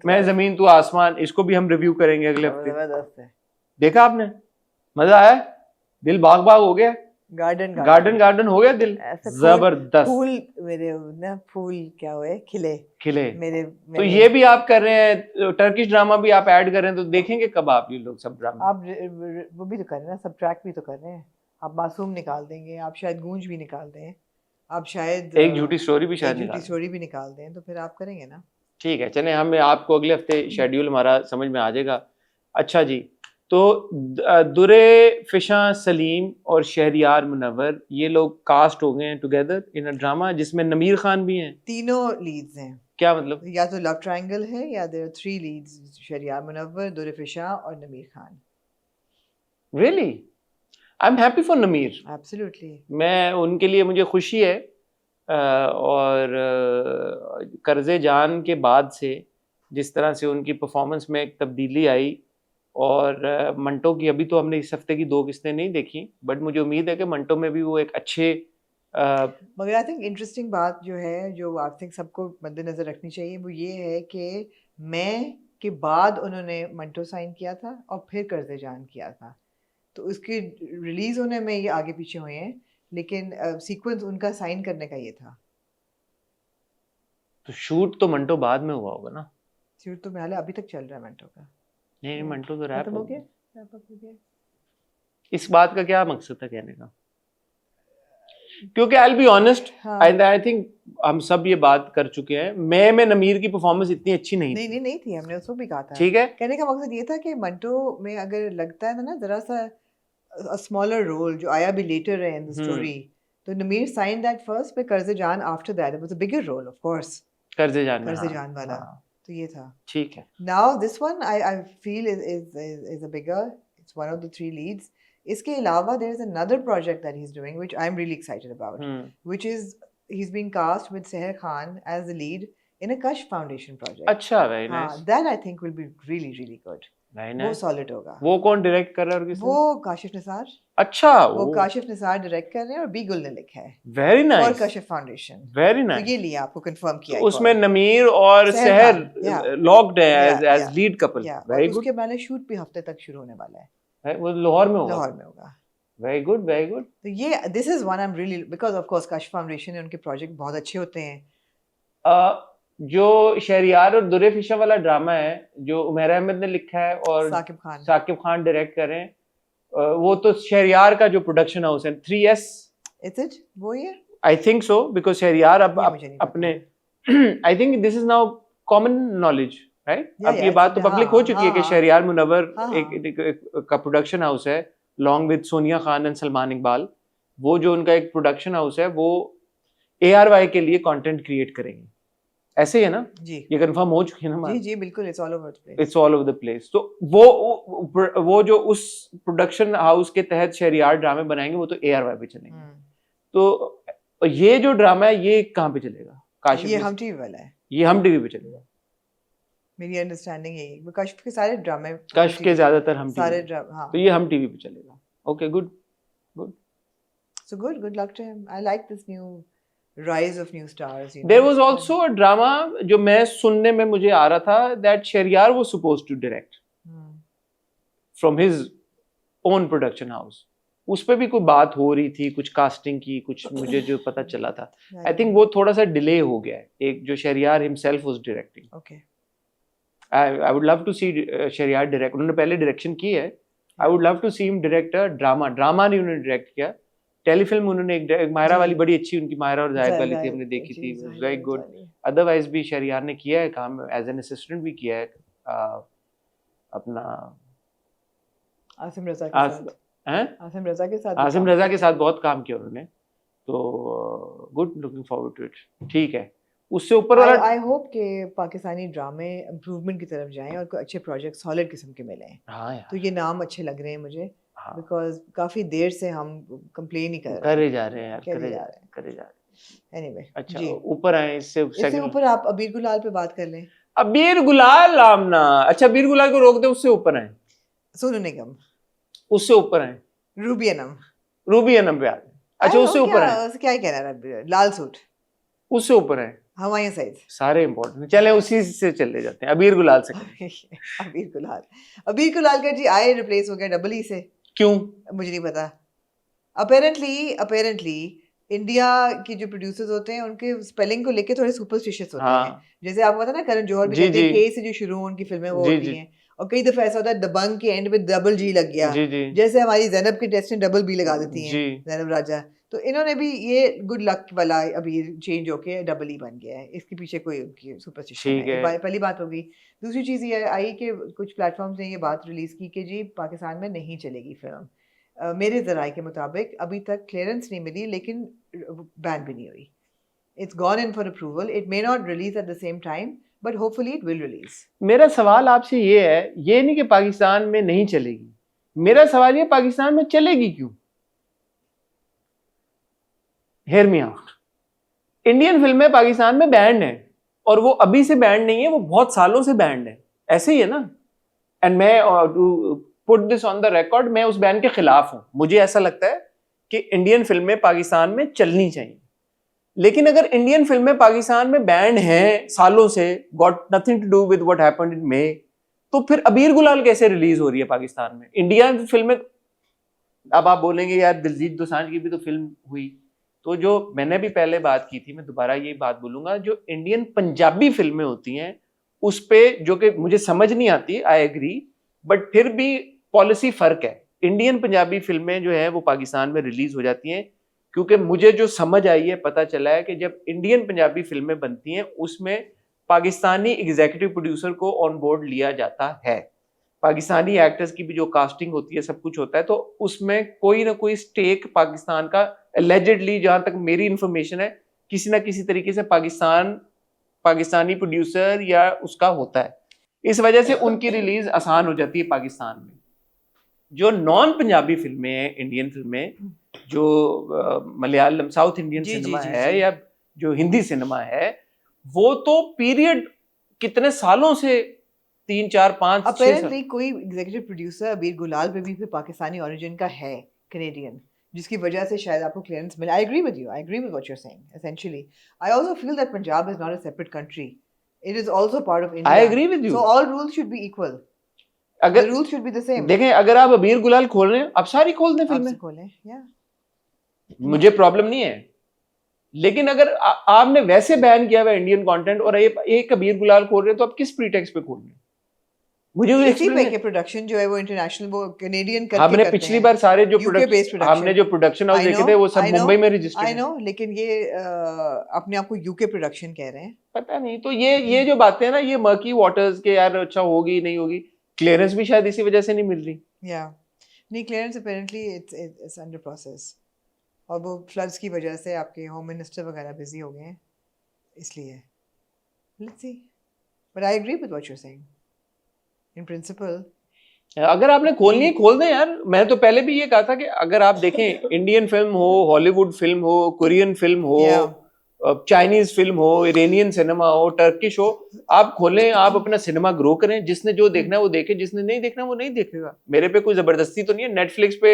मैं जमीन तू आसमान, इसको भी हम रिव्यू करेंगे अगले हफ्ते। जबरदस्त है। देखा आपने? मजा आया? दिल बाग बाग हो गया? गार्डन हो गया दिल? जबरदस्त। फूल मेरे ना, फूल क्या हुए, खिले मेरे। तो ये भी आप कर रहे हैं, टर्किश ड्रामा भी आप ऐड कर रहे हैं, तो देखेंगे कब आप ये लोग सब ड्रामा? आप वो भी तो कर रहे हैं ना, सब ट्रैक भी तो कर रहे हैं। आप मासूम निकाल देंगे, आप शायद गूंज भी निकाल दें, आप शायद एक झूठी स्टोरी भी शायद निकाल दें, तो फिर आप करेंगे ना। ठीक है, चले, हम आपको अगले हफ्ते शेड्यूल हमारा समझ में आ जाएगा। अच्छा जी, तो दुरे फिशा सलीम और शहरियार मुनव्वर ये लोग कास्ट हो गए हैं टुगेदर इन अ ड्रामा जिसमें नमीर खान भी हैं। तीनों लीड्स हैं। क्या मतलब? या तो लव ट्रायंगल है, या there are 3 leads, Shahryar Munawar, Dure Fishan और Nameer Khan. Really? I am happy for Nameer. Absolutely. मैं उनके लिए, मुझे खुशी है। और कर्जे जान के बाद से जिस तरह से उनकी परफॉर्मेंस में एक तब्दीली आई, और मंटो की अभी तो हमने इस हफ्ते की 2 किस्तें नहीं देखी, बट मुझे उम्मीद है कि मंटो में भी वो एक अच्छे मगर आई थिंक इंटरेस्टिंग बात जो है, जो आई थिंक सबको मद्देनजर रखनी चाहिए, वो ये है कि मैं के बाद उन्होंने मंटो साइन किया था और फिर कर्जे जान किया था, तो उसके रिलीज होने में ये आगे पीछे हुए हैं, लेकिन सीक्वेंस उनका साइन करने का ये था। तो शूट तो मंटो बाद में हुआ होगा ना? शूट तो मेरे अभी तक चल रहा है मंटो का। नहीं, मंटो तो रैप हो गया। गया। इस बात का क्या मकसद था कहने का? क्योंकि I will be honest, I think हम सब ये बात कर चुके हैं, मैं में नमीर की परफॉर्मेंस इतनी अच्छी नहीं थी, हमने उसको भी कहा था। ठीक है, कहने का मकसद ये था कि मंटो में अगर लगता है ना जरा सा स्मॉलर रोल जो आया भी लेटर है इन द स्टोरी, तो नमीर साइन दैट फर्स्ट, पे Karze Jaan after that, it was a bigger role of course, Karze Jaan वाला। तो ये था। ठीक है। Now this one I feel is a bigger, it's one of the 3 leads. इसके अलावा there is another project that he is doing which I am really excited about, which is he is being cast with Sehar Khan as the lead in a Kashf Foundation project. अच्छा, very nice. That I think will be really really good. वो solid होगा। वो कौन direct कर रहा है और किसने? वो काशिफ निसार। अच्छा, वो काशिफ निसार डायरेक्ट कर रहे हैं और बी गुल ने लिखा है। Very nice. और कशिफ फाउंडेशन। Very nice. तो ये लिया आपको कंफर्म किया। तो उसमें नमीर और सहर लॉक्ड है as lead couple. Very good. उसके पहले शूट भी हफ्ते तक शुरू होने वाला है। वो लाहौर में होगा? लाहौर में होगा। Very good, very good. तो ये this is one I am really, because of course Kashif foundation उनके प्रोजेक्ट बहुत अच्छे होते हैं। जो शहरियार और दुरे फिशा वाला ड्रामा है जो उमैर अहमद ने लिखा है और साकिब खान डायरेक्ट कर रहे हैं, वो तो शहरियार का जो प्रोडक्शन हाउस है 3S, इज इट वो ये? I think so, because Shahryar अब अपने I think this is now common knowledge, right? अब ये बात तो पब्लिक हो चुकी है कि शहरियार मुनव्वर एक का प्रोडक्शन हाउस है long with Sonia Khan and Salman Iqbal. वो जो उनका एक प्रोडक्शन हाउस है वो ARY के लिए कंटेंट क्रिएट करेंगे, ऐसे ही है ना जी? ये कंफर्म हो चुकी है ना? जी जी बिल्कुल, it's all over the place, it's all over the place. तो वो जो उस प्रोडक्शन हाउस के तहत शहरियार ड्रामे बनाएंगे वो तो ARY पे चलेंगे। तो ये जो ड्रामा है ये कहाँ पे चलेगा? काशिफ? ये हम टीवी वाला है। ये हम टीवी पे चलेगा, मेरी अंडरस्टैंडिंग यही है। काशिफ के सारे ड्रामे, काशिफ के ज्यादातर हम सारे ड्रामे, हाँ, तो ये हम टीवी पे चलेगा। Okay, good good. So good luck to him. I like this new rise of new stars. There was also a drama जो मैं सुनने में मुझे आ रहा था that Shahryar was supposed to direct from his own production house. उस पे भी कोई बात हो रही थी, कुछ कास्टिंग की, कुछ मुझे जो पता चला था। I think वो थोड़ा सा डिले हो गया है। एक जो Shahryar himself was directing. Okay. I would love to see Shahryar direct. उन्होंने पहले डायरेक्शन की है। I would love to see him direct a drama. Drama नहीं उन्होंने डायरेक्ट किया, टेलीफिल्म उन्होंने एक मायरा वाली बड़ी अच्छी उनकी मायरा और जायद वाली थी, हमने देखी थी, वेरी गुड। अदरवाइज भी शहरियार ने किया है काम, एज एन असिस्टेंट भी किया है अपना आसिम रजा के साथ। आसिम रजा के साथ बहुत काम किया उन्होंने, तो good, looking forward to it. ठीक है, उससे ऊपर वाला आई होप कि पाकिस्तानी ड्रामे इम्प्रूवमेंट की तरफ जाएं और कोई अच्छे प्रोजेक्ट सॉलिड किस्म के मिलें। हाँ यार, तो ये नाम अच्छे लग रहे हैं मुझे, हाँ, बिकॉज काफी देर से हम कंप्लेन ही कर रहे करे जा रहे हैं यार, करे करे जा जा रहे रहे हैं, करे जा रहे हैं। एनीवे अच्छा, जी, ऊपर आए इससे इससे सेकंड। ऊपर आप अबीर गुलाल पे बात कर लें। अबीर गुलाल आमना, अच्छा अबीर गुलाल को रोक दे, उससे ऊपर आए, सोनू निगम, उससे ऊपर आए, रूबी अनम। रूबी अनम पे आ गए। अच्छा उससे ऊपर आए, क्या ही कहना है, लाल सूट, उससे ऊपर आए, हमायूं सईद। सारे इंपॉर्टेंट, चले उसी से चले जाते हैं, अबीर गुलाल से करें। अबीर गुलाल, अबीर गुलाल का जी आए रिप्लेस हो गया डबल ई से, क्यों? मुझे नहीं पता। अपेरेंटली इंडिया की जो प्रोड्यूसर्स होते हैं उनके स्पेलिंग को लेके थोड़े सुपरस्टिशियस होते हैं। हाँ, जैसे आपको पता ना, करण जौहर भी जी कहते हैं जी के से जो शुरू उनकी फिल्में वो जी होती जी हैं, और कई दफा ऐसा होता है दबंग के एंड में डबल जी लग गया, जी जी जैसे हमारी जैनब के टेस्ट में डबल बी लगा देती हैं जी, जैनब राजा। तो इन्होंने भी ये गुड लक वाला अभी चेंज होके डबल ई बन गया है, इसके पीछे कोई उनकी सुपरस्टिशन ठीक है। है। पहली बात होगी। दूसरी चीज़ ये आई कि कुछ प्लेटफॉर्म्स ने ये बात रिलीज की कि जी पाकिस्तान में नहीं चलेगी फिल्म। मेरे ज़राए के मुताबिक अभी तक क्लियरेंस नहीं मिली, लेकिन बैन भी नहीं हुई। It's gone in for approval, it may not release at the same time but hopefully it will release. मेरा सवाल आपसे ये है, ये नहीं कि पाकिस्तान में नहीं चलेगी, मेरा सवाल ये पाकिस्तान में चलेगी क्यों? Hear me out. इंडियन फिल्में पाकिस्तान में बैंड है, और वो अभी से बैंड नहीं है, वो बहुत सालों से बैंड है, ऐसे ही है ना। एंड मैं put this on the record, मैं उस बैन के खिलाफ हूं। मुझे ऐसा लगता है कि इंडियन फिल्में पाकिस्तान में चलनी चाहिए, लेकिन अगर इंडियन फिल्में पाकिस्तान में बैंड हैं सालों से, got nothing to do with what happened in May, तो फिर अबीर गुलाल कैसे रिलीज हो रही है पाकिस्तान में? इंडियन फिल्में, अब आप बोलेंगे यार दिलजीत दोसांझ की भी तो फिल्म हुई, तो जो मैंने भी पहले बात की थी, मैं दोबारा ये बात बोलूंगा, जो इंडियन पंजाबी फिल्में होती हैं उस पे, जो कि मुझे समझ नहीं आती, आई एग्री, बट फिर भी पॉलिसी फर्क है। इंडियन पंजाबी फिल्में जो है वो पाकिस्तान में रिलीज हो जाती हैं, क्योंकि मुझे जो समझ आई है, पता चला है कि जब इंडियन पंजाबी फिल्में बनती हैं उसमें पाकिस्तानी एग्जीक्यूटिव प्रोड्यूसर को ऑन बोर्ड लिया जाता है, पाकिस्तानी एक्टर्स की भी जो कास्टिंग होती है, सब कुछ होता है, तो उसमें कोई ना कोई स्टेक पाकिस्तान का एलिजिडली, जहां तक मेरी इंफॉर्मेशन है, किसी ना किसी तरीके से पाकिस्तानी प्रोड्यूसर या उसका होता है। इस वजह से उनकी रिलीज आसान हो जाती है पाकिस्तान में। जो नॉन पंजाबी फिल्में हैं, इंडियन फिल्में, जो मलयालम साउथ इंडियन सिनेमा है या जो हिंदी सिनेमा है, वो तो पीरियड कितने सालों से 3 4 5 6 अपेरेंटली कोई एग्जीक्यूटिव प्रोड्यूसर अबीर गुलाल पे भी पाकिस्तानी ओरिजिन का है, कनेडियन, जिसकी वजह से शायद आपको क्लियरेंस मिले। I agree with you, I agree with what you are saying essentially. I also feel that Punjab is not a separate country, it is also part of India. I agree with you, so all rules should be equal, अगर rules should be the same. देखें, अगर आप अबीर गुलाल खोल रहे हैं, आप सारी खोल दें फिल्में, खोलें, या मुझे प्रॉब्लम नहीं है, लेकिन अगर आपने वैसे बैन किया हुआ इंडियन कंटेंट और एक अबीर गुलाल खोल रहे हैं, तो आप किस प्रीटेक्स्ट पे खोल रहे हैं? मुझे इसी पे के प्रोडक्शन जो है वो इंटरनेशनल, वो कैनेडियन करके हमने करते पिछली हैं। बार सारे जो प्रोडक्शन हमने जो प्रोडक्शन हाउस देखे थे वो सब मुंबई में रजिस्टर्ड आई नो, लेकिन ये अपने आप को यूके प्रोडक्शन कह रहे हैं। पता नहीं, तो ये जो बातें हैं ना, ये मर्की वाटर्स के, यार अच्छा होगी नहीं होगी, क्लियरेंस भी शायद इसी वजह से नहीं मिल रही। या नहीं, clearance apparently it's under process, और वो फ्लड्स की वजह से आपके होम मिनिस्टर वगैरह बिजी हो गए हैं, इसलिए let's see. But I agree with what you are saying in principle. अगर आपने खोलनी है खोल दें यार। मैं तो पहले भी ये कहा था कि अगर आप देखें, इंडियन फिल्म हो, हॉलीवुड फिल्म हो, कोरियन फिल्म हो, चाइनीज फिल्म हो, इरानियन सिनेमा हो, टर्किश हो, आप खोलें, आप अपना सिनेमा ग्रो करें, जिसने जो देखना है वो देखे, जिसने नहीं देखना वो नहीं देखेगा। मेरे पे कोई जबरदस्ती तो नहीं है। नेटफ्लिक्स पे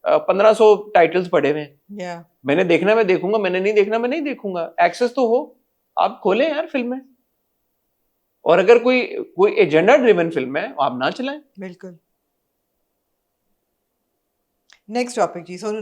1500 टाइटल्स पड़े हुए हैं, मैंने देखना मैं देखूंगा, मैंने नहीं देखना मैं नहीं देखूंगा। एक्सेस तो हो, आप खोलें यार फिल्में। और अगर कोई एजेंडा ड्रिवन फिल्म है आप ना चलाएं। बिल्कुल। नेक्स्ट टॉपिक जी, सोनू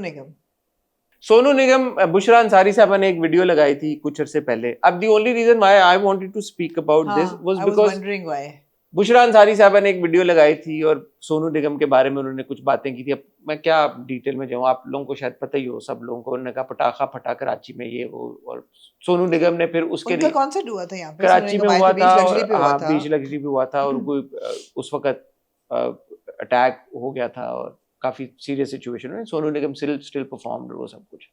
निगम। बुशरा अंसारी साहब ने एक वीडियो लगाई थी कुछ अरसे पहले। अब the only reason why I wanted to speak about this was because Bushra Ansari साहब ने एक वीडियो लगाई थी और सोनू निगम के बारे में उन्होंने कुछ बातें की थी। अब मैं क्या डिटेल में जाऊं, आप लोगों को शायद पता ही हो, सब लोगों को। उन्होंने कहा पटाखा फटा कराची में, ये वो, और सोनू निगम ने फिर उसके लिए कॉन्सर्ट हुआ था यहाँ पे, कराची में हुआ था, बीच लग्जरी पे हुआ था, और कोई उस वक्त अटैक हो गया था और काफी सीरियस सिचुएशन में। सोनू निगम स्टिल परफॉर्म्ड वो सब कुछ।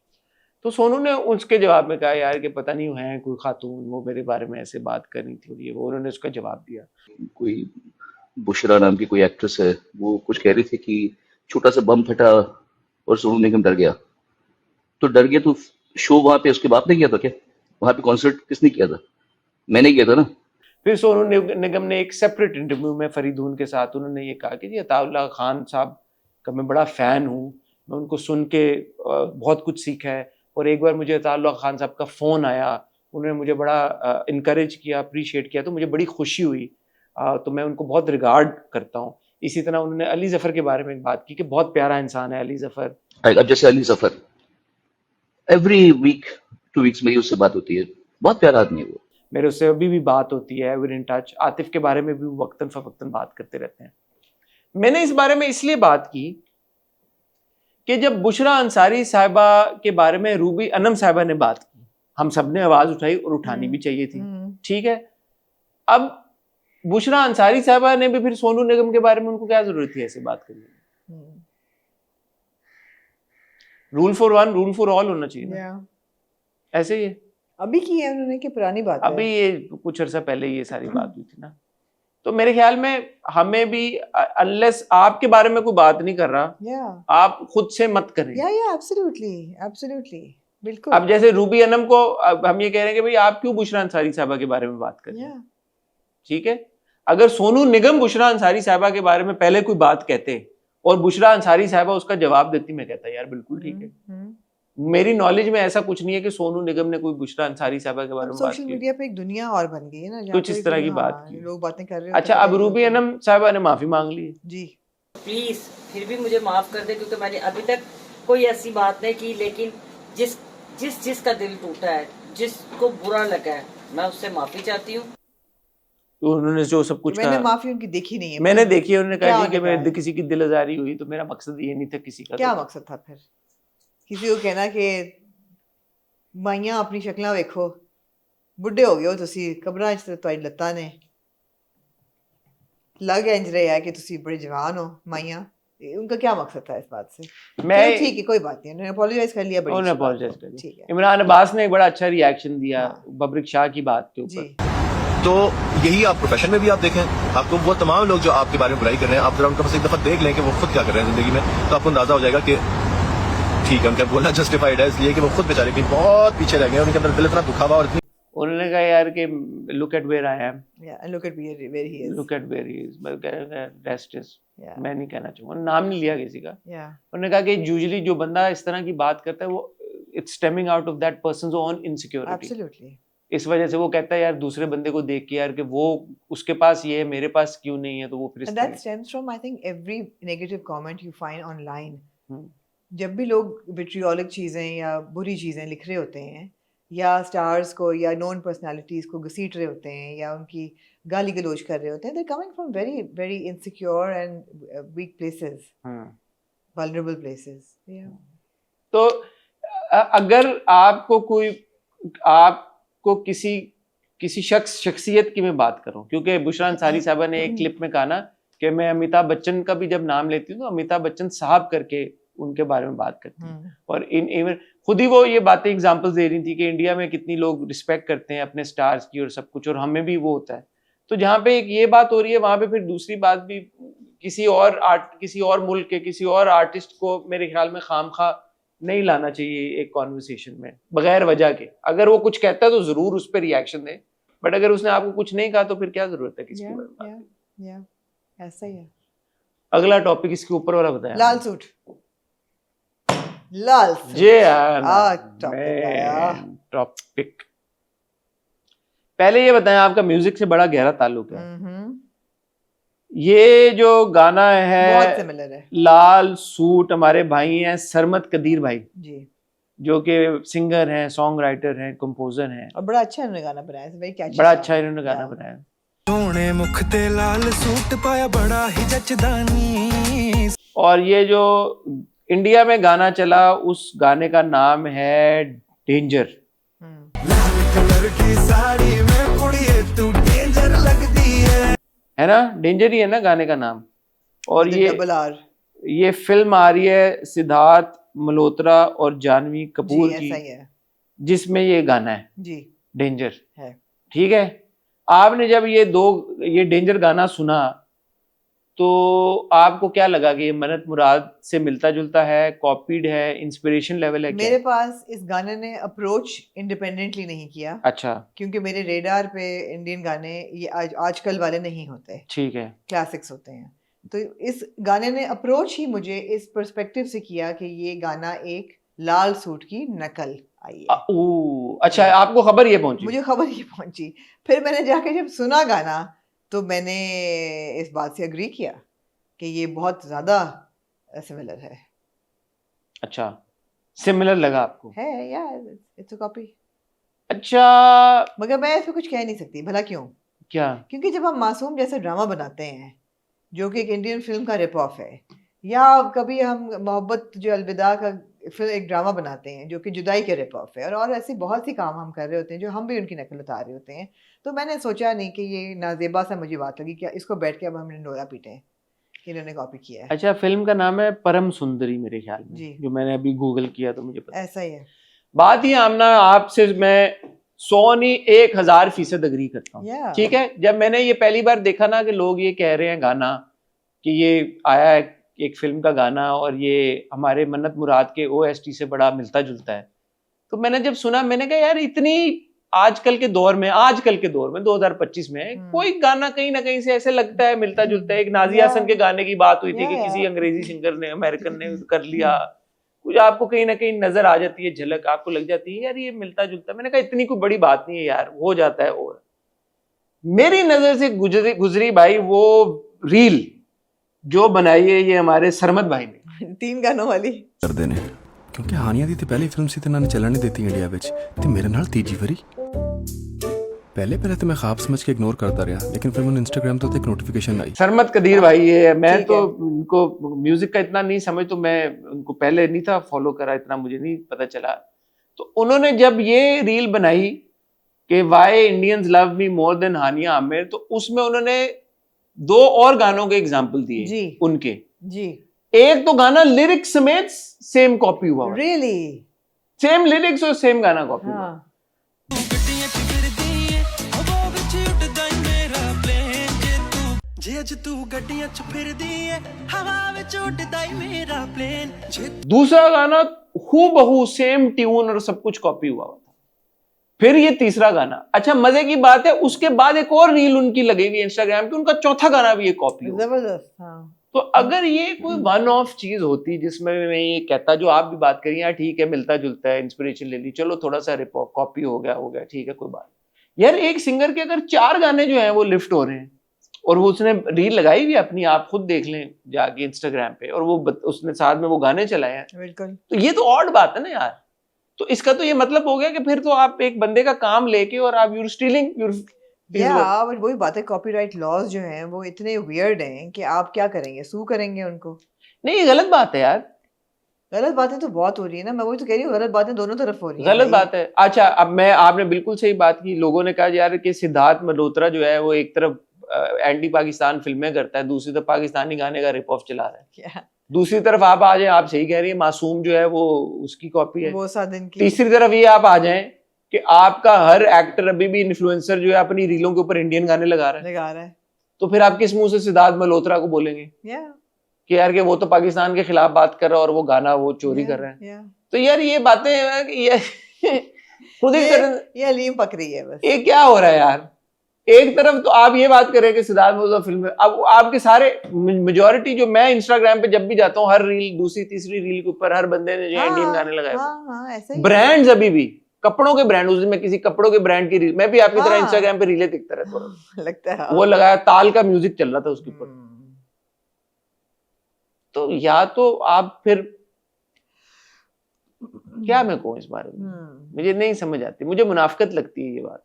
तो सोनू ने उसके जवाब में कहा यार कि पता नहीं है कोई खातून, वो मेरे बारे में ऐसे बात करनी थी, और ये वो, उन्होंने उसका जवाब दिया। कोई बुशरा नाम की कोई एक्ट्रेस है, वो कुछ कह रही थी कि छोटा सा बम फटा और सोनू निगम डर गया। तो डर गया तो शो वहां पे उसके बाप ने किया था क्या? वहां पे कॉन्सर्ट किसने किया था? मैंने किया था ना। फिर सोनू निगम ने एक सेपरेट इंटरव्यू में फरीदून के साथ उन्होंने ये कहा कि जी अताउल्लाह खान साहब का मैं बड़ा फ़ैन हूँ, मैं उनको सुन के बहुत कुछ सीखा है, और एक बार मुझे अताउल्लाह खान साहब का फ़ोन आया, उन्होंने मुझे बड़ा इनकरेज किया, अप्रिशिएट किया, तो मुझे बड़ी खुशी हुई, तो मैं उनको बहुत रिगार्ड करता हूँ। इसी तरह उन्होंने अली ज़फ़र के बारे में बात की कि बहुत प्यारा इंसान है अली ज़फ़र। अब जैसे Ali Zafar, every week 2 weeks में ही उससे बात होती है, बहुत प्यारा आदमी है वो। मेरे उससे अभी भी बात होती है, वी इन टच। आतिफ के बारे में भी वक्तन फ़वक्तन बात करते रहते हैं। मैंने इस बारे में इसलिए बात की कि जब बुशरा अंसारी साहिबा के बारे में रूबी अनम साहिबा ने बात की, हम सब ने आवाज़ उठाई और उठानी भी चाहिए थी, ठीक है। अब बुशरा अंसारी साहिबा ने भी फिर सोनू निगम के बारे में, उनको क्या जरूरत थी ऐसे बात करने की? Rule for one rule for all होना चाहिए ना। ऐसे ही अभी की है उन्होंने कि पुरानी बात है? अभी ये कुछ अर्सा पहले ये सारी बात हुई थी ना। तो मेरे ख्याल में हमें भी, अनलेस आपके बारे में कोई बात नहीं कर रहा, आप खुद से मत करें। एब्सोल्युटली बिल्कुल। अब जैसे रूबी अनम को अब हम ये कह रहे हैं कि भाई आप क्यों बुशरा अंसारी साहिबा के बारे में बात कर रहे हैं, ठीक है। अगर सोनू निगम बुशरा अंसारी साहिबा के बारे में पहले कोई बात कहते और बुशरा अंसारी साहिबा उसका जवाब देती, मैं कहता यार बिल्कुल ठीक है। मेरी नॉलेज में ऐसा कुछ नहीं है कि सोनू निगम ने कोई बुशरा अंसारी साहिबा के बारे में बात की। सोशल मीडिया पे एक दुनिया और बन गई है ना, कुछ इस तरह की बात की, लोग बातें कर रहे हैं। अच्छा, अब रूबी अनम साहिबा ने माफी मांग ली जी। प्लीज फिर भी मुझे माफ कर दे, क्योंकि मैंने अभी तक कोई ऐसी बात नहीं की, लेकिन जिसका दिल टूटा है, जिसको बुरा लगा है, मैं उससे माफी चाहती हूँ। तो उन्होंने जो सब कुछ मैंने माफी उनकी देखी नहीं है। मैंने देखी है, उन्होंने कहा कि मैं किसी की दिल आजारी हुई, तो मेरा मकसद ये नहीं था किसी का। क्या मकसद था फिर? किसी को कहना कि माइयां अपनी शक्लां वेखो, बुढ़े हो गए हो तुसी, कब्रां च तुहाडी लत्तां ने, लग इंज रहा है कि तुसी बड़े जवान हो माइयां। उनका क्या मकसद था इस बात से? मैं ठीक है, कोई बात नहीं, उन्होंने अपोलोजाइज कर लिया, बड़ी उन्होंने अपोलोजाइज कर लिया, ठीक है। इमरान अब्बास ने एक बड़ा अच्छा रिएक्शन दिया बबरिक शाह की बात के ऊपर। तो यही आप प्रोफेशन में भी आप देखें, आपको वो तमाम लोग जो आपके बारे में बुराई कर रहे हैं, आप जरा उनका बस एक दफा देख लें कि वो खुद क्या कर रहे हैं जिंदगी में, तो आपको अंदाजा हो जाएगा कि ठीक है, उनका बोलना जस्टिफाइड है, इसलिए कि वो खुद बेचारे कहीं बहुत पीछे रह गए, उनके अंदर दिल इतना दुखा हुआ। और उन्होंने कहा यार कि look at where I am, look at where he is, look at where he is, rest is, मैं नहीं कहना चाहूंगा, नाम नहीं लिया किसी का। उन्होंने कहा कि यूजुअली जो बंदा इस तरह की बात करता है, वो it's stemming out of that persons own insecurity. Absolutely. इस वजह से वो कहता है यार दूसरे बंदे को देख के यार कि वो उसके पास ये है, मेरे पास क्यों नहीं है, तो वो फिर that stems from I think every negative comment you find online. जब भी लोग विट्रियोलिक चीज़ें या बुरी चीज़ें लिख रहे होते हैं, या स्टार्स को या नॉन पर्सनालिटीज़ को घसीट रहे होते हैं, या उनकी गाली गलौज कर रहे होते हैं, they coming from very very insecure and weak places, vulnerable places. तो अगर आपको कोई, आपको किसी शख्सियत की मैं बात करूं, क्योंकि बुशरा अंसारी साहबा ने एक क्लिप में कहा ना कि मैं अमिताभ बच्चन का भी जब नाम लेती हूँ तो अमिताभ बच्चन साहब करके उनके बारे में बात करती हूँ, और इवन खुद ही वो ये बातें एग्जांपल्स दे रही थी कि इंडिया में कितनी लोग रिस्पेक्ट करते हैं अपने स्टार्स की और सब कुछ, और हमें भी वो होता है। तो जहाँ पे एक ये बात हो रही है, वहां पे फिर दूसरी बात भी किसी और मुल्क के किसी और आर्टिस्ट को मेरे ख्याल में खामखा नहीं लाना चाहिए एक कॉन्वर्सेशन में बगैर वजह के। अगर वो कुछ कहता है तो जरूर उस पर रिएक्शन दे, बट अगर उसने आपको कुछ नहीं कहा तो फिर क्या जरूरत है किसी की? ऐसा ही है। अगला टॉपिक इसके ऊपर वाला बताया, लाल सूट। लाल जी टॉपिक। पहले ये बताएं, आपका म्यूजिक से बड़ा गहरा ताल्लुक है। ये जो गाना है बहुत सिमिलर है, लाल सूट, हमारे भाई हैं सरमद कदीर भाई जी, जो कि सिंगर हैं, सॉन्ग राइटर हैं, कंपोजर हैं, और बड़ा अच्छा इन्होंने गाना बनाया है, बड़ा अच्छा इन्होंने गाना बनाया। सोने मुख ते लाल सूट पाया बड़ा ही जचदानी। और ये जो इंडिया में गाना चला, उस गाने का नाम है डेंजर। लाल कलर की साड़ी में कुड़िए तू डेंजर लगती है ना, डेंजर ही है ना गाने का नाम। और ये फिल्म आ रही है सिद्धार्थ मल्होत्रा और जानवी कपूर जी की, ऐसा ही है जिसमें ये गाना है जी डेंजर, है। ठीक है। आपने जब ये डेंजर गाना सुना तो आपको क्या लगा कि ये मन्नत मुराद से मिलता जुलता है, कॉपीड है, इंस्पिरेशन लेवल है, क्या मेरे है? पास इस गाने ने अप्रोच इंडिपेंडेंटली नहीं किया, अच्छा क्योंकि मेरे रेडार पे इंडियन गाने ये आजकल वाले नहीं होते, ठीक है। क्लासिक्स होते हैं। तो इस गाने ने अप्रोच ही मुझे इस पर्सपेक्टिव से किया कि ये गाना एक लाल सूट की नकल आई है। अच्छा आपको खबर ये पहुंची? मुझे खबर ये पहुंची, फिर मैंने जाके जब सुना गाना तो मैंने इस बात से अग्री किया कि ये बहुत ज्यादा सिमिलर है। अच्छा सिमिलर लगा आपको? है यार, इट्स अ कॉपी। अच्छा मगर मैं इसमें कुछ कह नहीं सकती, भला क्यों? क्या? क्योंकि जब हम मासूम जैसा ड्रामा बनाते हैं जो कि एक इंडियन फिल्म का रिप ऑफ है, या कभी हम मोहब्बत जो अलविदा का फिर एक ड्रामा बनाते हैं जो कि जुदाई के रिप ऑफ है, और ऐसे बहुत सी काम हम कर रहे होते हैं जो हम भी उनकी नकल उतार रहे होते हैं, तो मैंने सोचा नहीं कि ये नाजेबा सा मुझे बात लगी कि इसको बैठ के अब हमने डोरा पीटे कि इन्होंने कॉपी किया है। अच्छा फिल्म का नाम है परम सुंदरी मेरे ख्याल में, जी। जो मैंने अभी गूगल किया तो मुझे पता। ऐसा ही है। बात ये आमना आपसे मैं 100 नहीं 1000% अग्री करता हूँ, Yeah. ठीक है। जब मैंने ये पहली बार देखा ना कि लोग ये कह रहे हैं गाना कि ये आया है एक फिल्म का गाना और ये हमारे मन्नत मुराद के OST से बड़ा मिलता जुलता है, तो मैंने जब सुना मैंने कहा यार इतनी आजकल के दौर में 2025 में कोई गाना कहीं ना कहीं से ऐसे लगता है मिलता जुलता है। एक नाजिया हसन के गाने की बात हुई थी कि किसी अंग्रेजी सिंगर ने अमेरिकन ने कर लिया, कुछ आपको कहीं ना कहीं नजर आ जाती है, झलक आपको लग जाती है यार ये मिलता जुलता है। मैंने कहा इतनी कोई बड़ी बात नहीं है यार, हो जाता है। और मेरी नजर से गुजरी भाई वो रील जो बनाई है ये हमारे सरमद भाई ने 3 गानों वाली ਕਰਦੇ ਨੇ ਕਿਉਂਕਿ ਹਾਨੀਆਂ ਦੀ ਤੇ ਪਹਿਲੀ ਫਿਲਮ ਸੀ ਤੇ ਇਹਨਾਂ ਨੇ ਚੱਲਣ ਨਹੀਂ ਦਿੱਤੀ ਇੰਡੀਆ ਵਿੱਚ ਤੇ ਮੇਰੇ ਨਾਲ ਤੀਜੀ ਵਾਰੀ पहले तो मैं ख्वाब समझ के इग्नोर करता रहा, लेकिन फिर मैंने इंस्टाग्राम तो एक नोटिफिकेशन आई। सरमद कदीर भाई ये है, मैं ठीक तो है। उनको म्यूजिक का इतना नहीं समझ, तो मैं उनको पहले नहीं था फॉलो करा, इतना मुझे नहीं पता चला। तो उन्होंने जब ये रील बनाई कि why Indians love me more than Hania Aamir, तो उसमें उन्होंने 2 और गानों के एग्जाम्पल दिए जी। उनके। जी एक तो गाना लिरिक्स समेत सेम कॉपी हुआ, रियली सेम लिरिक्स और सेम गाना कॉपी हुआ। हाँ दूसरा गाना हूबहू सेम ट्यून और सब कुछ कॉपी हुआ था। फिर ये तीसरा गाना, अच्छा मजे की बात है उसके बाद एक और रील उनकी लगेगी इंस्टाग्राम की, उनका चौथा गाना भी ये कॉपी हुआ। जबरदस्त। हाँ तो अगर ये कोई वन ऑफ चीज होती जिसमें मैं ये कहता जो आप भी बात करिए यार ठीक है मिलता जुलता है, इंस्पिरेशन ले ली, चलो थोड़ा सा कॉपी हो गया ठीक है कोई बात यार। एक सिंगर के अगर 4 गाने जो हैं वो लिफ्ट हो रहे हैं और वो उसने रील लगाई हुई अपनी, आप खुद देख लें जाके इंस्टाग्राम पे, और वो उसने साथ में वो गाने चलाए हैं, बिल्कुल। तो ये तो ऑड बात है ना यार। तो इसका तो ये मतलब हो गया कि फिर तो आप एक बंदे का काम लेके और आप यूर स्टीलिंग बट वही बात है, कॉपीराइट लॉज जो हैं वो इतने वियर्ड हैं कि आप क्या करेंगे, सू करेंगे उनको? नहीं, ये गलत बात है यार। गलत बातें तो बहुत हो रही है ना, मैं वही तो कह रही हूँ, गलत बातें दोनों तरफ हो रही हैं। गलत बात है। अच्छा अब आपने बिल्कुल सही बात की, लोगों ने कहा यार कि सिद्धार्थ मल्होत्रा जो है वो एक तरफ एंटी पाकिस्तान फिल्में करता है, दूसरी तरफ पाकिस्तानी गाने का रिप ऑफ चला रहा है। क्या? दूसरी तरफ आप आ जाए, आप सही कह रही है, मासूम जो है वो उसकी कॉपी है। वो 7 दिन की। तीसरी तरफ ये आप आ जाएं कि आपका हर एक्टर अभी भी इन्फ्लुएंसर जो है अपनी रीलों के ऊपर इंडियन गाने लगा रहा है, तो फिर आप किस मुंह से सिद्धार्थ मल्होत्रा को बोलेंगे कि यार कि वो तो पाकिस्तान के खिलाफ बात कर रहा है और वो गाना वो चोरी कर रहा है? तो यार ये बातें ये खुद ही ये अलीम पक रही है बस। ये क्या हो रहा है यार? एक तरफ तो आप ये बात करें कि सिद्धार्थ मल्होत्रा फिल्म में, अब आपके सारे मेजॉरिटी जो मैं इंस्टाग्राम पे जब भी जाता हूँ, हर रील दूसरी तीसरी रील के ऊपर हर बंदे ने जो इंडियन गाने लगाए। ब्रांड्स अभी भी कपड़ों के ब्रांड, उस दिन मैं किसी कपड़ों के ब्रांड की रील, मैं भी आपकी तरह इंस्टाग्राम पे रीलें दिखता रहता हूँ, लगता है वो लगाया, ताल का म्यूजिक चल रहा था उसके ऊपर। तो या तो आप फिर क्या मैं कहूँ इस बारे में, मुझे नहीं समझ आती, मुझे मुनाफिकत लगती है ये बात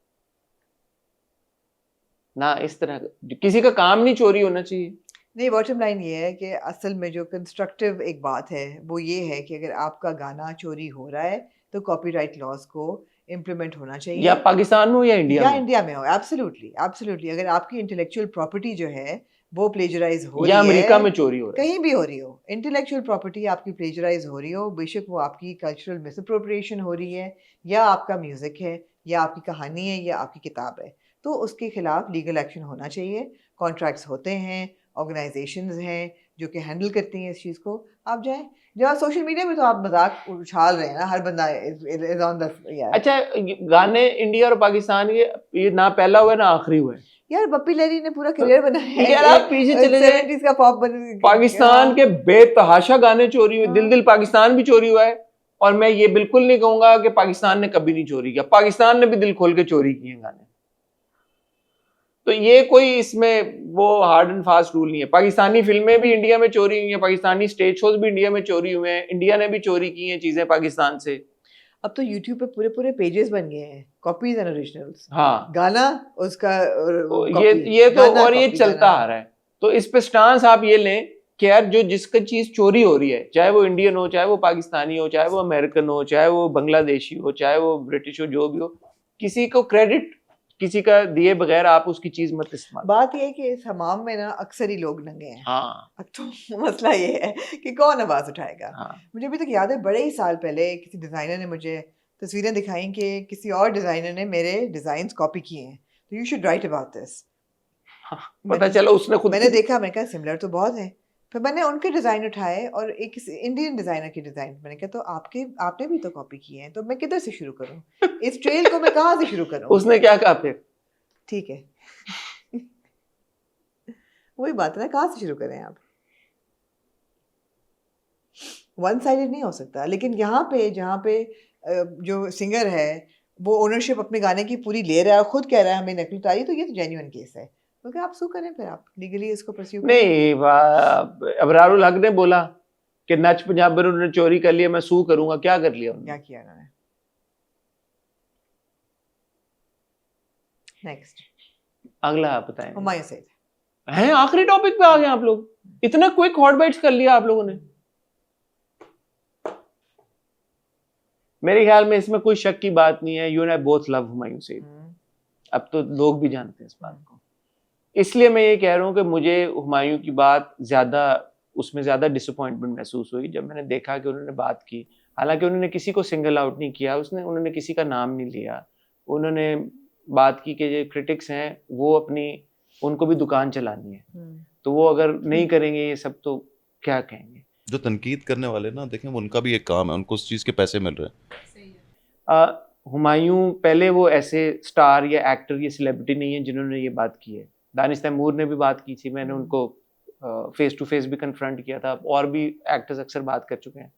ना। इस तरह किसी का काम नहीं चोरी होना चाहिए। नहीं, बॉटम लाइन ये है कि असल में जो कंस्ट्रक्टिव एक बात है वो ये है कि अगर आपका गाना चोरी हो रहा है तो कॉपीराइट लॉज को इम्प्लीमेंट होना चाहिए, या पाकिस्तान में हो या इंडिया में हो। Absolutely absolutely. अगर आपकी इंटेलेक्चुअल प्रॉपर्टी जो है वो प्लेजराइज हो या रही अमेरिका है, में चोरी हो रहा है, कहीं भी हो रही हो, इंटेलेक्चुअल प्रॉपर्टी आपकी प्लेजराइज हो रही हो, बेशक वो आपकी कल्चरल मिसअप्रोप्रिएशन हो रही है, या आपका म्यूजिक है, या आपकी कहानी है, या आपकी किताब है, तो उसके खिलाफ लीगल एक्शन होना चाहिए। कॉन्ट्रैक्ट्स होते हैं, ऑर्गेनाइजेशंस हैं जो कि हैंडल करती हैं इस चीज़ को। आप जाएं, जहाँ सोशल मीडिया में तो आप मजाक उछाल रहे हैं ना, हर बंदा इज ऑन द यार। अच्छा गाने इंडिया और पाकिस्तान ये ना पहला हुआ है ना आखिरी हुआ है यार पप्पी लहरी ने पूरा करियर बनाया है, यार आप पीछे चले जाएं, 70s का पॉप पाकिस्तान के बेतहाशा गाने चोरी हुए, दिल दिल पाकिस्तान भी चोरी हुआ है, और मैं ये बिल्कुल नहीं कहूंगा कि पाकिस्तान ने कभी नहीं चोरी किया, पाकिस्तान ने भी दिल खोल के चोरी किए गाने। तो ये कोई इसमें वो हार्ड एंड फास्ट रूल नहीं है। पाकिस्तानी फिल्में भी इंडिया में चोरी हुई हैं, पाकिस्तानी स्टेज शोज भी इंडिया में चोरी हुए हैं, इंडिया ने भी चोरी की हैं चीजें पाकिस्तान से। अब तो YouTube पे पूरे पूरे पेजेस बन गए हैं, कॉपीज एंड ओरिजिनल्स। हाँ गाना उसका ये तो और ये चलता आ रहा है। तो इस पे स्टांस आप ये लें कि यार जो जिसका चीज चोरी हो रही है, चाहे वो इंडियन हो, चाहे वो पाकिस्तानी हो, चाहे वो अमेरिकन हो, चाहे वो बांग्लादेशी हो, चाहे वो ब्रिटिश हो, जो भी हो, किसी को क्रेडिट किसी का दिए बगैर आप उसकी चीज मत इस्तेमाल। बात ये है कि इस हमाम में ना अक्सर ही लोग नंगे हैं। हाँ अब तो मसला ये है कि कौन आवाज उठाएगा। हाँ मुझे अभी तक याद है, बड़े ही साल पहले किसी डिजाइनर ने मुझे तस्वीरें दिखाई कि किसी और डिजाइनर ने मेरे डिजाइन्स कॉपी किए हैं, तो you should write about this. पता चला उसने खुद मैंने देखा, मैंने कहा सिमिलर तो बहुत है, फिर मैंने उनके डिजाइन उठाए और एक इंडियन डिजाइनर की डिजाइन, मैंने कहा तो आपने भी तो कॉपी किए हैं, तो मैं किधर से शुरू करूं, इस ट्रेल को मैं कहाँ से शुरू करूं। उसने क्या कहा फिर? ठीक है वही बात है ना, कहाँ से शुरू करें आप, वन साइडेड नहीं हो सकता। लेकिन यहाँ पे जहाँ पे जो सिंगर है वो ओनरशिप अपने गाने की पूरी ले रहा है और खुद कह रहा है हमें नकल उतारी, तो ये तो जेन्युइन केस है, क्योंकि आप सू करें, फिर आप लीगली इसको परस्यू करें। नहीं, अबरारुल हक ने बोला कि नच पंजाबी उन्होंने चोरी कर लिया, मैं सू करूंगा। क्या कर लिया उन्होंने? क्या किया उन्होंने? नेक्स्ट अगला आप बताएं। हुमायूं सईद हैं, आखिरी टॉपिक पे आ गए आप लोग, इतना क्विक हॉट बाइट्स कर लिया आप लोगों ने। मेरे ख्याल में इसमें कोई शक की बात नहीं है, you and I both love Humayun Saeed. अब तो लोग भी जानते हैं इस बात को, इसलिए मैं ये कह रहा हूँ कि मुझे हुमायूं की बात उसमें ज्यादा डिसअपॉइंटमेंट महसूस हुई जब मैंने देखा कि उन्होंने बात की। हालांकि उन्होंने किसी को सिंगल आउट नहीं किया, उन्होंने किसी का नाम नहीं लिया, उन्होंने बात की कि जो क्रिटिक्स हैं वो उनको भी दुकान चलानी है, तो वो अगर नहीं करेंगे ये सब तो क्या कहेंगे। जो तनकीद करने वाले ना, देखें उनका भी एक काम है, उनको उस चीज़ के पैसे मिल रहे हैं। हुमायूं पहले वो ऐसे स्टार या एक्टर या सेलिब्रिटी नहीं है जिन्होंने ये बात की है। दानिश तैमूर ने भी बात की थी, मैंने उनको फेस टू फेस भी कन्फ्रंट किया था, और भी एक्टर्स अक्सर बात कर चुके हैं।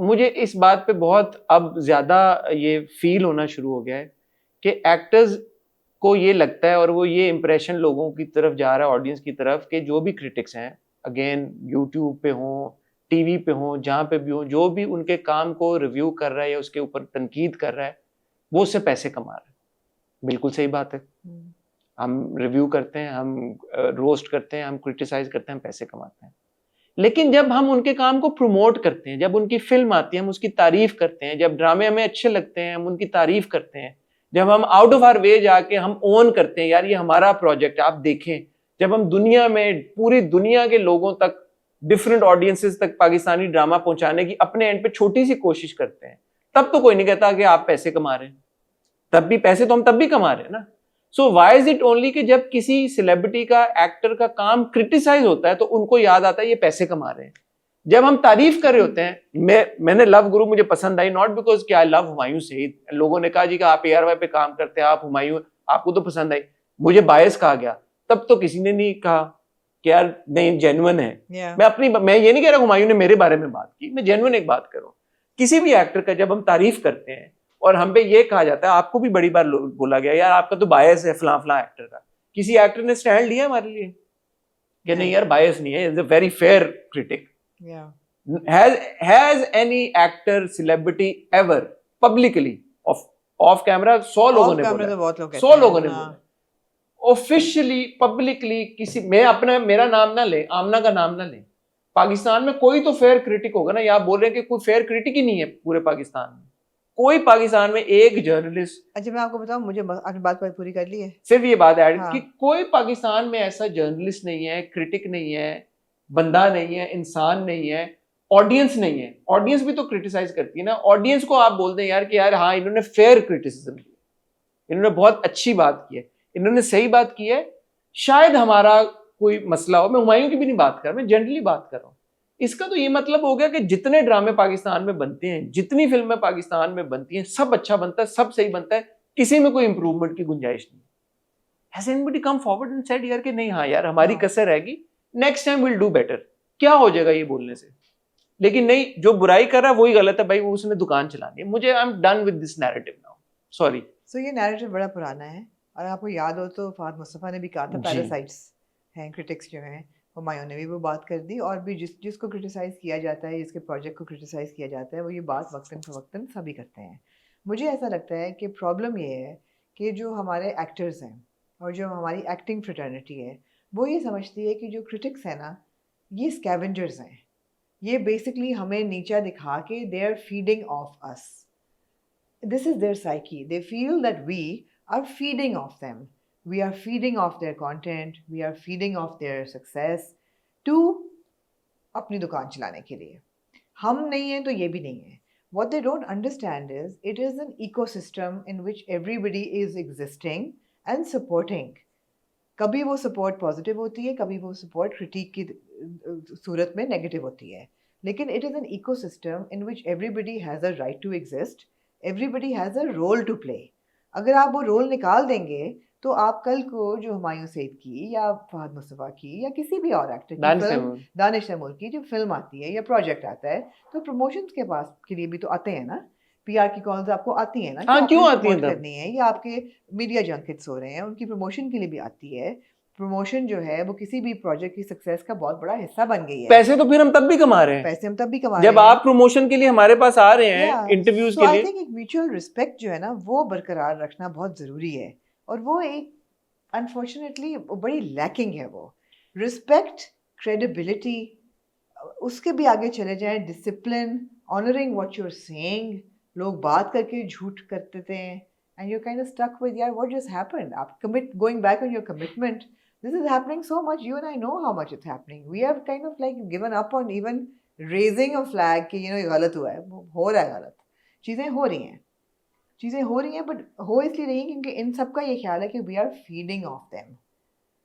मुझे इस बात पे बहुत अब ज़्यादा ये फील होना शुरू हो गया है कि एक्टर्स को ये लगता है, और वो ये इम्प्रेशन लोगों की तरफ जा रहा है, ऑडियंस की तरफ, कि जो भी क्रिटिक्स हैं, अगेन यूट्यूब पे हों, टीवी पे हों, जहाँ पे भी हों, जो भी उनके काम को रिव्यू कर रहा है या उसके ऊपर तनकीद कर रहा है, वो उससे पैसे कमा रहा है। बिल्कुल सही बात है। हम रिव्यू करते हैं, हम रोस्ट करते हैं, हम क्रिटिसाइज करते हैं, हम पैसे कमाते हैं। लेकिन जब हम उनके काम को प्रमोट करते हैं, जब उनकी फिल्म आती है हम उसकी तारीफ करते हैं, जब ड्रामे हमें अच्छे लगते हैं हम उनकी तारीफ करते हैं, जब हम आउट ऑफ आवर वे जाके हम ओन करते हैं, यार ये हमारा प्रोजेक्ट है, आप देखें, जब हम दुनिया में पूरी दुनिया के लोगों तक, डिफरेंट ऑडियंसेस तक पाकिस्तानी ड्रामा पहुंचाने की अपने एंड पे छोटी सी कोशिश करते हैं, तब तो कोई नहीं कहता कि आप पैसे कमा रहे हैं। तब भी पैसे तो हम तब भी कमा रहे हैं ना। So why is it only कि जब किसी सेलिब्रिटी का, एक्टर का काम क्रिटिसाइज होता है तो उनको याद आता है ये पैसे कमा रहे हैं। जब हम तारीफ कर रहे होते हैं, मैंने लव गुरु मुझे पसंद आई, नॉट बिकॉज कि आई लव हुमायूं सईद। लोगों ने कहा जी कि आप ARY पे काम करते हैं, आप हुमायूं, आपको तो पसंद आई, मुझे बायस कहा गया, तब तो किसी ने नहीं कहा कि यार नहीं जेन्युइन है। मैं ये नहीं कह रहा हुमायूं ने मेरे बारे में बात की, मैं जेन्युइन एक बात करूं। किसी भी एक्टर का जब हम तारीफ करते हैं और हम पे ये कहा जाता है, आपको भी बड़ी बार बोला गया यार आपका तो बायस है फलां एक्टर का, किसी एक्टर ने स्टैंड लिया हमारे लिए कि नहीं यार बायस नहीं है, is a very fair critic. Has any actor celebrity ever publicly off camera 100 लोगों ने बोला, 100 लोगों ने बोला, ऑफिशियली पब्लिकली किसी, मेरा नाम ना ले, आमना का नाम ना ले, पाकिस्तान में कोई तो फेयर क्रिटिक होगा ना। या आप बोल रहे हैं कि कोई फेयर क्रिटिक ही नहीं है पूरे पाकिस्तान में, कोई पाकिस्तान में एक जर्नलिस्ट, अच्छा मैं आपको बताऊं, मुझे आपने बात पूरी कर ली है। सिर्फ ये बात ऐड हाँ। कि कोई पाकिस्तान में ऐसा जर्नलिस्ट नहीं है, क्रिटिक नहीं है, बंदा नहीं है, इंसान नहीं है, ऑडियंस नहीं है। ऑडियंस भी तो क्रिटिसाइज करती है ना। ऑडियंस को आप बोलते हैं यार कि यार हाँ इन्होंने फेयर क्रिटिसिज्म की, इन्होंने बहुत अच्छी बात की है, इन्होंने सही बात की है, शायद हमारा कोई मसला हो। मैं हुमायूं की भी नहीं बात कर रहा, मैं जनरली बात कर रहा हूँ। इसका तो ये मतलब हो गया कि जितने ड्रामे पाकिस्तान में बनते हैं, जितनी फिल्में पाकिस्तान में बनती हैं, सब अच्छा बनता है, सब सही बनता है, किसी में कोई इंप्रूवमेंट की गुंजाइश नहीं। Has anybody come forward and said यार कि नहीं हाँ यार हमारी कसर रहेगी, next time will do better? क्या हो जाएगा ये बोलने से? लेकिन नहीं, जो बुराई कर रहा है वही गलत है भाई, वो उसने दुकान चलानी है। मुझे I am done with this narrative now, sorry. So ये नैरेटिव बड़ा पुराना है, और आपको याद हो तो फहद मुस्तफ़ा ने भी कहा था पैरासाइट्स हैं, क्रिटिक्स जो हैं, हुमायूं ने भी वो बात कर दी, और भी जिसको क्रिटिसाइज़ किया जाता है, जिसके प्रोजेक्ट को क्रिटिसाइज़ किया जाता है, वो ये बात वक्तन फ़वक्तन सभी करते हैं। मुझे ऐसा लगता है कि प्रॉब्लम ये है कि जो हमारे एक्टर्स हैं और जो हमारी एक्टिंग फ्रेटर्निटी है, वो ये समझती है कि जो क्रिटिक्स हैं ना, ये स्कैवेंजर्स हैं, ये बेसिकली हमें नीचा दिखा के they are feeding off us. This is their psyche, they feel that we are feeding off them, we are feeding off their content, we are feeding off their success to अपनी दुकान चलाने के लिए। हम नहीं हैं तो ये भी नहीं है। What they don't understand is it is an ecosystem in which everybody is existing and supporting. कभी वो support positive होती है, कभी वो support critique की सूरत में negative होती है, लेकिन it is an ecosystem in which everybody has a right to exist, everybody has a role to play. अगर आप वो रोल निकाल देंगे तो आप कल को जो हुमायूं सईद की या फहद मुस्तफ़ा की या किसी भी और एक्टर की दानिश तैमूर की जो फिल्म आती है या प्रोजेक्ट आता है, तो प्रमोशंस के पास के लिए भी तो आते हैं ना, पीआर की कॉल्स आपको आती हैं ना, हाँ, क्यों आती हैं करनी है, या आपके मीडिया जंकेट्स हो रहे हैं, उनकी प्रमोशन के लिए भी आती है। प्रमोशन जो है वो किसी भी प्रोजेक्ट की सक्सेस का बहुत बड़ा हिस्सा बन गई है। पैसे तो फिर हम तब भी कमा रहे हैं, पैसे हम तब भी कमा रहे हैं जब आप प्रमोशन के लिए हमारे पास आ रहे हैं, इंटरव्यूज के लिए। आई थिंक एक म्यूचुअल रिस्पेक्ट जो है ना, वो बरकरार रखना बहुत ज़रूरी है, और वो एक अनफॉर्चुनेटली बड़ी लैकिंग है। वो रिस्पेक्ट, क्रेडिबिलिटी, उसके भी आगे चले जाएं, discipline, honouring what you are saying. लोग बात करके झूठ करते थे and you kind of stuck with यार व्हाट जस्ट हैपेंड। आप commit, going back on your commitment, this is happening so much, you and I know how much it's happening. We have kind of like given up on even raising a flag कि ये गलत हुआ है, हो रहा है गलत, चीज़ें हो रही हैं, बट हो इसलिए रही हैं क्योंकि इन सब का ये ख्याल है कि we are feeding off them.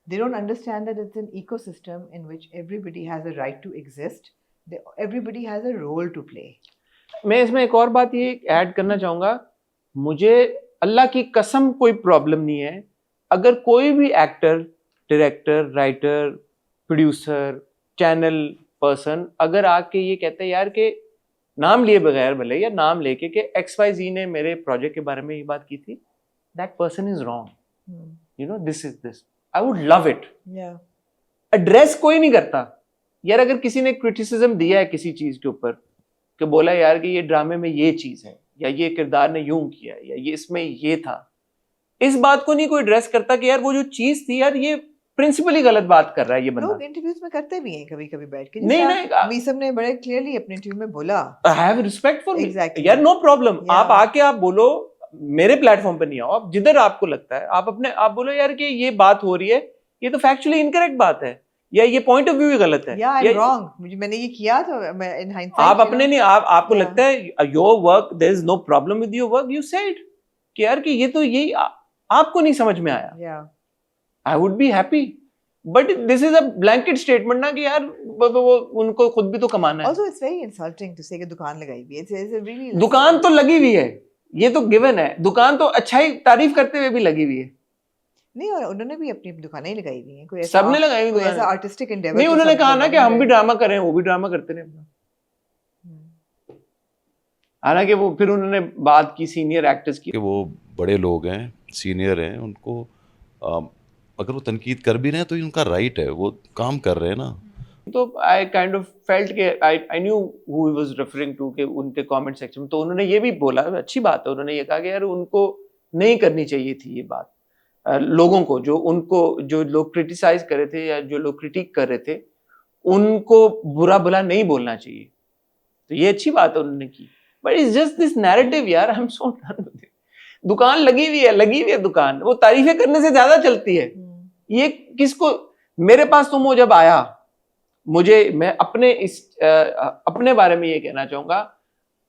They don't understand that it's an ecosystem in which everybody has a right to exist, everybody has a role to play. मैं इसमें एक और बात ये ऐड करना चाहूँगा, मुझे अल्लाह की कसम कोई प्रॉब्लम नहीं है अगर कोई भी actor, director, writer, producer, channel person अगर आके ये कहते हैं यार के नाम लिए बगैर भले या नाम लेके कि XYZ ने मेरे प्रोजेक्ट के बारे में ये बात की थी, that person is wrong, you know, this is this, I would love it. Address कोई नहीं करता यार। अगर किसी ने क्रिटिसिज्म दिया है किसी चीज के ऊपर कि बोला यार कि ये ड्रामे में ये चीज है, या ये किरदार ने यूं किया, या ये इसमें ये था, इस बात को नहीं कोई एड्रेस करता कि यार वो जो चीज थी यार ये प्रिंसिपली गलत बात कर रहा है ये बंदा। लोग इंटरव्यूज में करते भी हैं कभी-कभी बैठ के, नहीं मीसम ने बड़े क्लियरली अपने इंटरव्यू में बोला, I have respect for Exactly. यार, नो प्रॉब्लम। Yeah. आप आके आप बोलो, मेरे प्लेटफॉर्म पे नहीं आओ, आप जिधर आपको लगता है आप बोलो यार कि ये बात हो रही है, ये तो फैक्चुअली इनकरेक्ट बात है, या ये पॉइंट ऑफ व्यू ही गलत है, या आई एम रॉन्ग, मैंने ये किया तो मैं इन हाइंडसाइट आप अपने नहीं, आपको लगता है your work, there is no problem with your work, you said कि यार कि ये तो यही आपको नहीं समझ में आया, I would be happy, but this is a blanket statement ना कि यार वो उनको खुद भी तो कमाना है। Also it's very insulting to say कि दुकान लगाई हुई है, it's a really दुकान तो लगी हुई है, ये तो गिवन है, दुकान तो अच्छाई तारीफ करते हुए भी लगी हुई है। नहीं, और उन्होंने भी अपनी दुकानें लगाई हुई हैं, कोई ऐसा सबने लगाई हुई ऐसा आर्टिस्टिक एंडेवर नहीं, उन्होंने कहा ना कि हम भी ड्रामा करें, वो भी ड्रामा करते रहे अपना। हालांकि वो फिर उन्होंने बात की सीनियर एक्टर्स की कि वो बड़े लोग हैं, सीनियर हैं, उनको अगर वो तनकीद कर भी रहे हैं तो ये उनका राइट है, वो काम कर रहे हैं ना। तो आई काइंड ऑफ फेल्ट के I knew who he was referring to के उनके कमेंट सेक्शन में, तो उन्होंने ये भी बोला, अच्छी बात है, उन्होंने ये कहा कि यार उनको नहीं करनी चाहिए थी ये बात, लोगों को जो लोग क्रिटिसाइज कर रहे थे या जो लोग क्रिटिक कर रहे थे उनको बुरा भला नहीं बोलना चाहिए, तो ये अच्छी बात है उन्होंने की। But it's just this narrative यार, I am so done with it. दुकान लगी हुई है दुकान, वो तारीफें करने से ज्यादा चलती है। ये किसको, मेरे पास तुम वो जब आया, मैं अपने बारे में ये कहना चाहूंगा,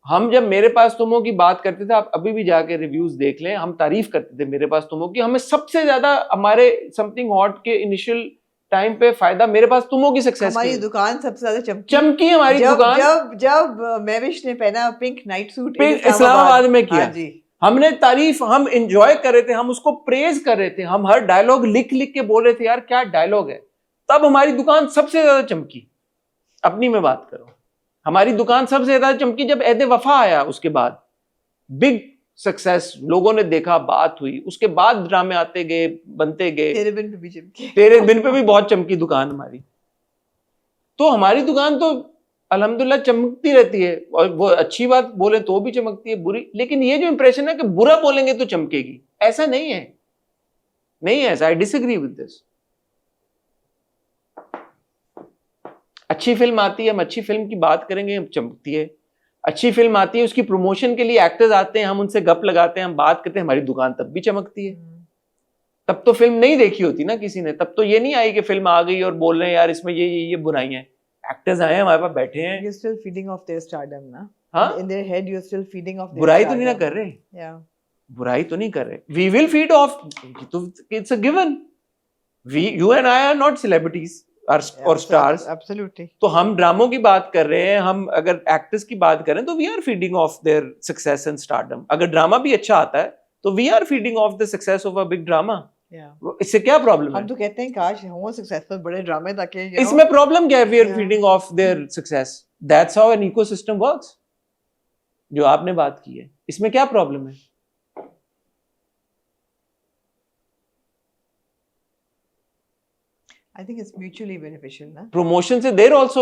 हम जब मेरे पास तुमों की बात करते थे, आप अभी भी जाके रिव्यूज देख लें, हम तारीफ करते थे मेरे पास तुमों की। हमें सबसे ज्यादा हमारे समथिंग हॉट के इनिशियल टाइम पे फायदा मेरे पास तुमों की सक्सेस, हमारी दुकान सबसे ज्यादा चमकी हमारी दुकान। जब महविश ने पहना पिंक नाइट सूट इस्लामाबाद में किया, जी, हमने तारीफ, हम एंजॉय कर रहे थे, हम उसको प्रेज कर रहे थे, हम हर डायलॉग लिख लिख के बोल रहे थे यार क्या डायलॉग है। तब हमारी दुकान सबसे ज्यादा चमकी। अपनी मैं बात करूं, हमारी दुकान सबसे ज्यादा चमकी जब ऐदे वफा आया, उसके बाद बिग सक्सेस, लोगों ने देखा, बात हुई, उसके बाद ड्रामे आते गए, बनते गए। तेरे बिन पे भी चमकी, तेरे बिन पे भी बहुत चमकी दुकान हमारी। तो हमारी दुकान तो अल्हम्दुलिल्लाह चमकती रहती है, और वो अच्छी बात बोले तो भी चमकती है, बुरी, लेकिन ये जो इंप्रेशन है कि बुरा बोलेंगे तो चमकेगी, ऐसा नहीं है, नहीं है ऐसा। I disagree with this. अच्छी फिल्म आती है, हम अच्छी फिल्म की बात करेंगे, हम चमकती है। अच्छी फिल्म आती है, उसकी प्रमोशन के लिए एक्टर्स आते हैं, हम उनसे गप लगाते हैं, हम बात करते हैं, हमारी दुकान तब भी चमकती है। तब तो फिल्म नहीं देखी होती ना किसी ने, तब तो ये नहीं आई कि फिल्म आ गई और बोल रहे हैं यार इसमें ये बुराई है। एक्टर्स आए हैं, हमारे पास बैठे हैं, you're still feeding off their stardom ना, हाँ, in their head you're still feeding off their बुराई तो नहीं ना stardom. कर रहे, Yeah. बुराई तो नहीं कर रहे। वी विल फीड ऑफ, तो it's a given. You and I R not celebrities और स्टार्स, Absolutely. तो हम ड्रामों की बात कर रहे हैं, हम अगर एक्टर्स की बात करें तो we are feeding off their success and stardom. अगर ड्रामा भी अच्छा आता है तो we are feeding off the success of a big drama. Yeah. इससे क्या प्रॉब्लम है? हम तो कहते हैं काश हो सक्सेसफुल बड़े ड्रामे ताकि इसमें प्रॉब्लम क्या है? We are Yeah. Feeding off their success, that's how an ecosystem works, जो आपने बात की है। इसमें क्या प्रॉब्लम है? I think it's mutually beneficial ना, प्रमोशन से देर ऑल्सो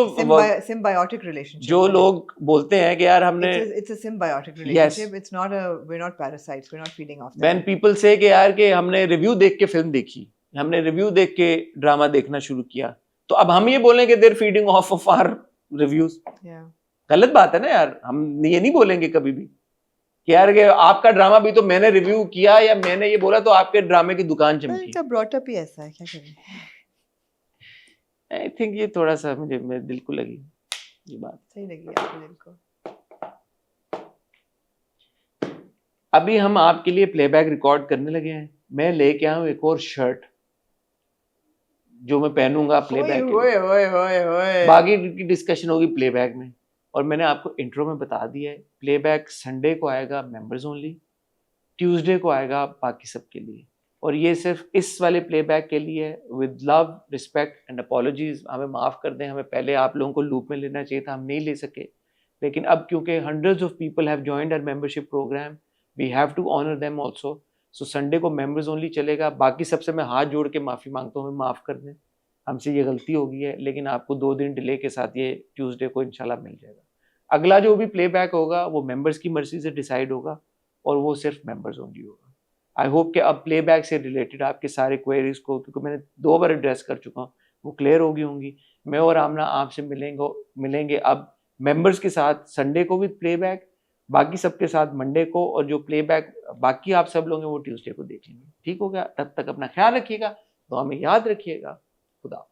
symbiotic relationship. जो लोग बोलते हैं कि यार हमने, it's a symbiotic relationship. It's not we're not parasites. We're not feeding off them. when people say कि यार कि हमने रिव्यू देख के फिल्म देखी, हमने रिव्यू देख के ड्रामा देखना शुरू किया, तो अब हम ये बोलें कि their feeding of our reviews. Yeah. गलत बात है ना यार, हम ये नहीं बोलेंगे कभी भी कि यार कि आपका ड्रामा भी तो मैंने रिव्यू किया या मैंने ये बोला तो आपके ड्रामे की दुकान Well, चमकी। it's a brought up ही ऐसा है, क्या करें? आई थिंक ये थोड़ा सा मुझे मेरे दिल को लगी ये बात। सही लगी आपके दिल को। अभी हम आपके लिए प्लेबैक रिकॉर्ड करने लगे हैं। मैं लेके आया हूँ एक और शर्ट जो मैं पहनूंगा प्लेबैक के लिए। ओए बाकी की डिस्कशन होगी प्लेबैक में। और मैंने आपको इंट्रो में बता दिया है, प्लेबैक संडे को आएगा मेंबर्स ओनली, ट्यूसडे को आएगा बाकी सबके लिए। और ये सिर्फ इस वाले प्लेबैक के लिए है। With love, respect and apologies, हमें माफ़ कर दें, हमें पहले आप लोगों को लूप में लेना चाहिए था, हम नहीं ले सके। लेकिन अब क्योंकि hundreds of people have joined our membership program, we have to honour them also. So Sunday को मेंबर्स ओनली चलेगा। बाकी सबसे मैं हाथ जोड़ के माफ़ी मांगता हूँ, हमें माफ़ कर दें, हमसे ये गलती हो गई है। लेकिन आपको 2 दिन डिले के साथ ये ट्यूसडे को इंशाल्लाह मिल जाएगा। अगला जो भी प्लेबैक होगा वो मेंबर्स की मर्जी से डिसाइड होगा और वो सिर्फ मेंबर्स ओनली होगा। आई होप कि अब प्लेबैक से रिलेटेड आपके सारे क्वेरीज को, क्योंकि मैंने 2 बार एड्रेस कर चुका हूँ, वो क्लियर हो गई होंगी। मैं और आमना आपसे मिलेंगे अब मेंबर्स के साथ संडे को विद प्लेबैक, बाकी सबके साथ मंडे को, और जो प्लेबैक बाकी आप सब लोग हैं वो ट्यूसडे को देख लेंगे। ठीक हो गया? तब तक अपना ख्याल रखिएगा, दुआ में याद रखिएगा। खुदा।